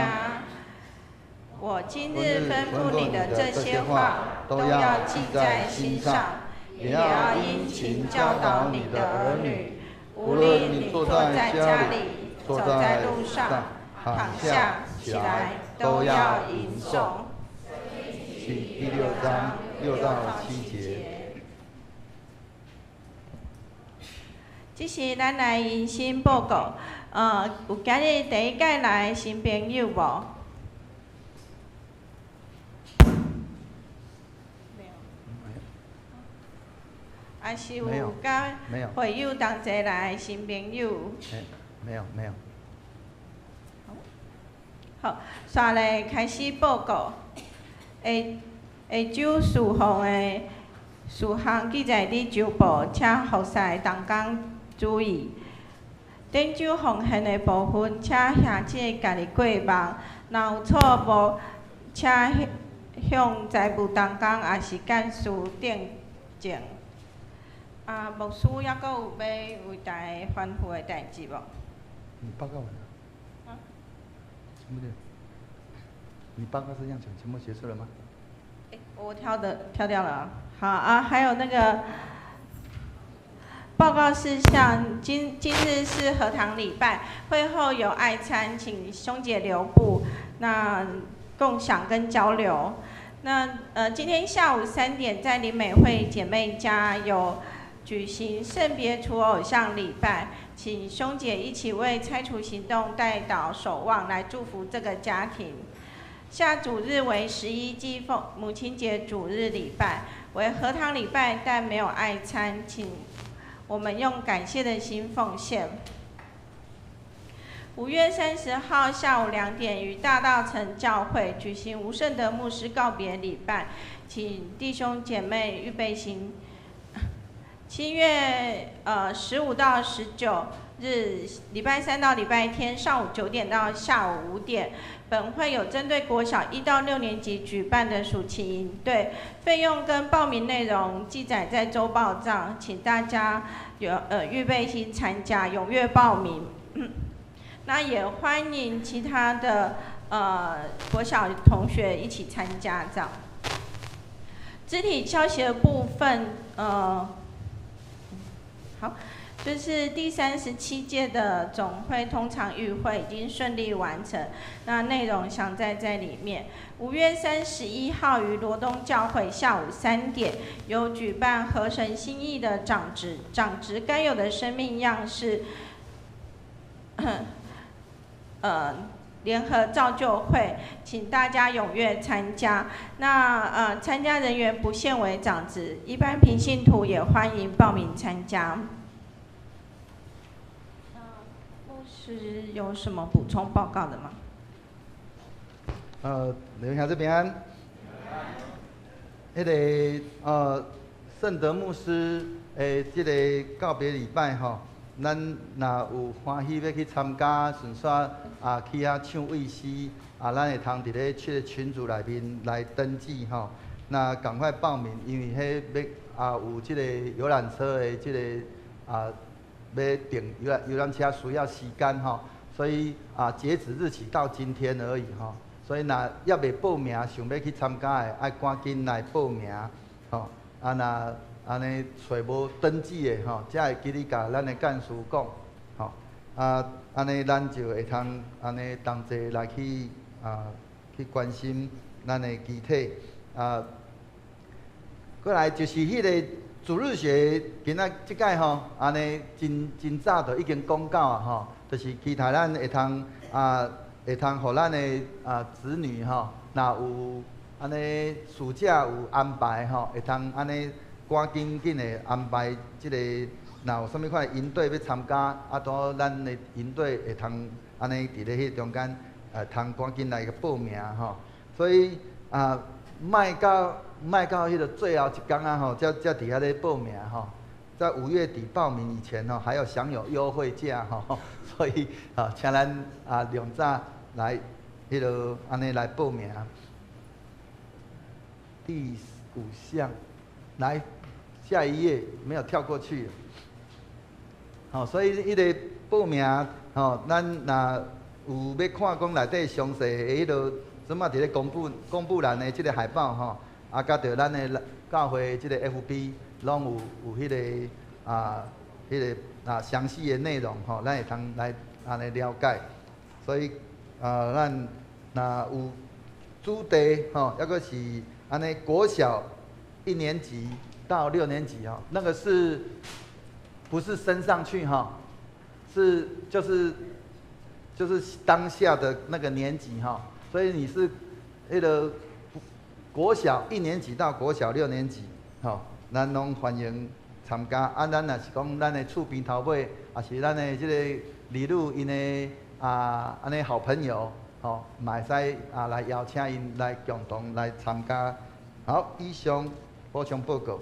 我今日吩咐你的这些话，都要记在心上，也要殷勤教导你的儿女。无论你坐在家里，走在路上，躺下起来，都要吟诵。第6章6到7节。这是咱来迎新报告。有今日第一届来的新朋友无？还是没有有甲没有会友同齐来的新朋友？没有没有。好，刷来开始报告。下周事项的事项记载伫周报，请服侍同工注意。顶周奉献的部分，请兄弟家己过目，若有错误，请向财务同工也是干事订正。牧师还阁有要为大家吩咐的代志无？你报告完了？啊？全部的？你报告是这样讲，全部结束了吗？我跳掉了。好啊，还有那个报告事项，今日是和堂礼拜，会后有爱餐，请兄姐留步，那共享跟交流。那今天下午3点在林美惠姐妹家有举行圣别除偶像礼拜，请兄姐一起为拆除行动代祷守望，来祝福这个家庭。下主日为11祭母亲节主日礼拜，为和堂礼拜，但没有爱餐，请我们用感谢的心奉献。5月30号下午2点，于大道城教会举行吴圣德牧师告别礼拜，请弟兄姐妹预备心。7月15到19日，礼拜3到礼拜天上午9点到下午5点。本会有针对国小1到6年级举办的暑期营队，费用跟报名内容记载在周报上，请大家预备心参加，踊跃报名。那也欢迎其他的国小同学一起参加这样。肢体教学的部分，好。就是第37届的总会通常预会已经顺利完成，那内容详在里面。5月31号于罗东教会下午3点，有举办合神心意的长职该有的生命样式，联合造就会，请大家踊跃参加。那参加人员不限为长职，一般平信徒也欢迎报名参加。是有什么补充报告的吗？刘兄这边，圣德牧师这个告别礼拜吼，咱若有欢喜要去参加，顺续去遐唱卫诗，咱会通伫咧这个群组内面来登记吼。那赶快报名，因为迄要有这个游览车的这个要订游览车需要时间吼，所以截止日期到今天而已吼。所以若还未报名，想要去参加的，爱赶紧来报名吼。若安尼找无登记的吼，才会记哩甲咱的干事讲吼。安尼咱就会通安尼同齐来去去关心咱的机体过来就是迄个。主日学今仔即届吼，安尼真早就已经讲到啊吼，就是期待咱会通会通互咱的子女吼，若有安尼暑假有安排吼，会通安尼赶紧的安排即个，若有啥物款营队要参加，都咱的营队会通安尼伫咧迄中间通赶紧来报名吼，所以卖到迄个最后一天吼，才伫遐咧报名吼，在5月底报名以前吼，还要享有优惠价吼，所以请咱量早来迄落安尼来报名。第5项，来下一页没有跳过去。好，所以迄个报名吼，咱若有要看讲内底详细的迄落。即马伫咧公布栏的即个海报吼，甲着咱的教会即个 FB 拢有迄个迄个详细的内容吼，咱会通来安尼了解。所以咱若有主题吼，抑个是安尼国小1年级到6年级吼，那个是不是升上去哈？是就是当下的那个年级哈。所以你是迄个国小1年级到国小6年级，吼，咱拢欢迎参加。啊，咱若是讲咱的厝边头尾，也是咱的即个儿女因的安尼好朋友，吼，嘛会使来邀请因来共同来参加。好，以上补充报告。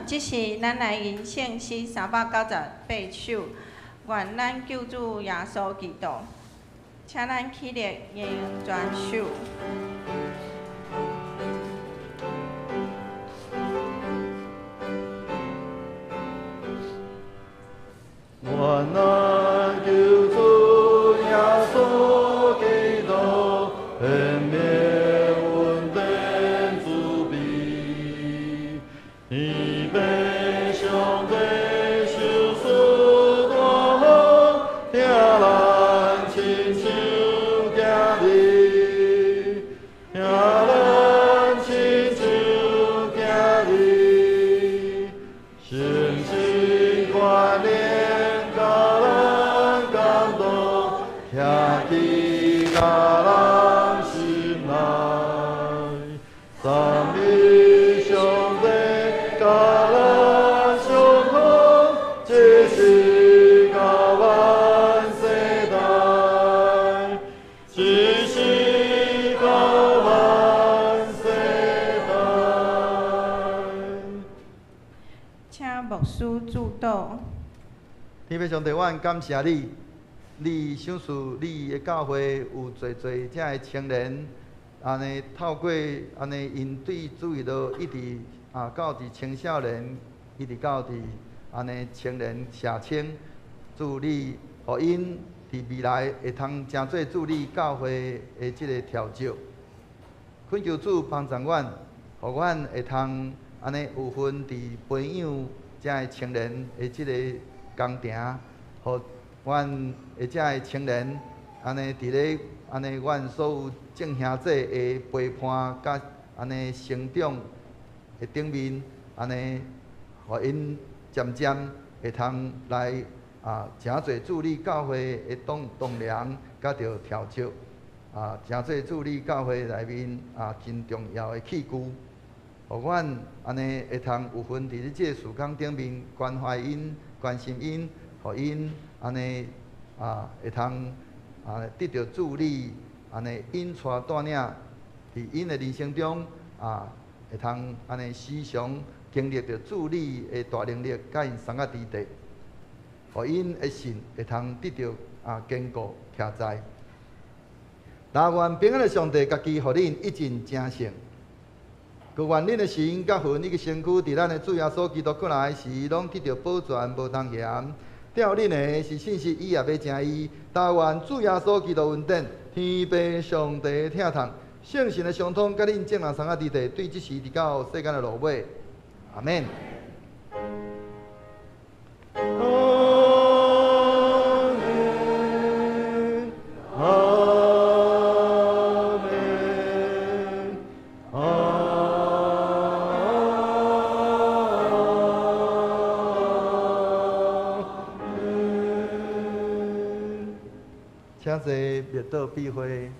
这是咱来因圣诗398首，愿咱救主耶稣基督，请咱起立吟全首。愿咱救主耶稣基督，延绵稳定慈悲，你被上帝受死大好，听咱亲像家己，听咱亲像家己，诚心快乐。甲咱心内，三位上帝甲咱相通，这是到万世代，这是到万世代。请牧师主导。天父上帝，阮感谢你。你想事，你的教会有侪侪遮的青年，安尼透过安尼因对主义路一直到伫青少年，一直到伫安尼青年社青，主你，互因伫未来会通成做主你教会的即个调教。恳求主帮助阮，互阮会通安尼有份伫培养遮的青年的即个工程，互阮的遮个青年，安尼伫咧安尼阮所有众兄弟的陪伴甲安尼成长的顶面，安尼互因渐渐会通来诚侪助力教会的栋梁，甲着调教诚侪助力教会内面真重要的器具，互阮安尼会通有份伫咧即个事工顶面关怀因、关心因，互因。安尼会通得到助力，安尼引带带领伫因的人生中会通安尼时常经历着助力的大能力，甲因三个支持，互因的心会通得到坚固徛在。但愿平安的上帝家己互恁一尽正胜。佮愿恁的心甲魂以及身躯，伫咱的主耶稣基督过来时，拢得到保全，无当嫌。吊恁的是信息，伊也要正义。但愿主耶稣基督恩典，天父上帝疼痛，圣神的相通，甲恁众人三个伫地，对即时直到世间的落尾。阿免。请坐，灭道避讳。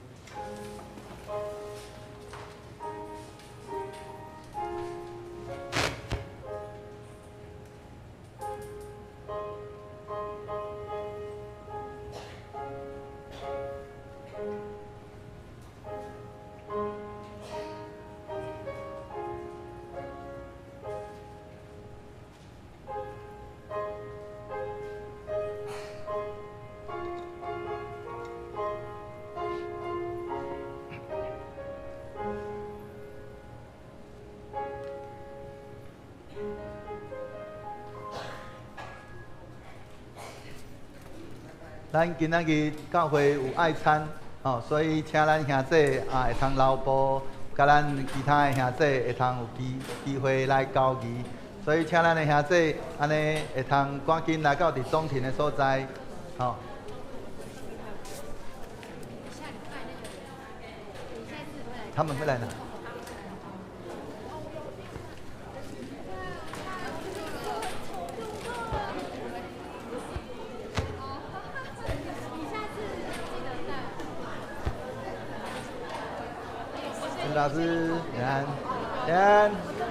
咱今仔日教会有爱餐，所以请咱兄弟会通留步，甲咱其他的兄弟会通有机会来交易，所以请咱的兄弟安尼会通赶紧来到伫中庭的所在，他们会来哪？老师，安安。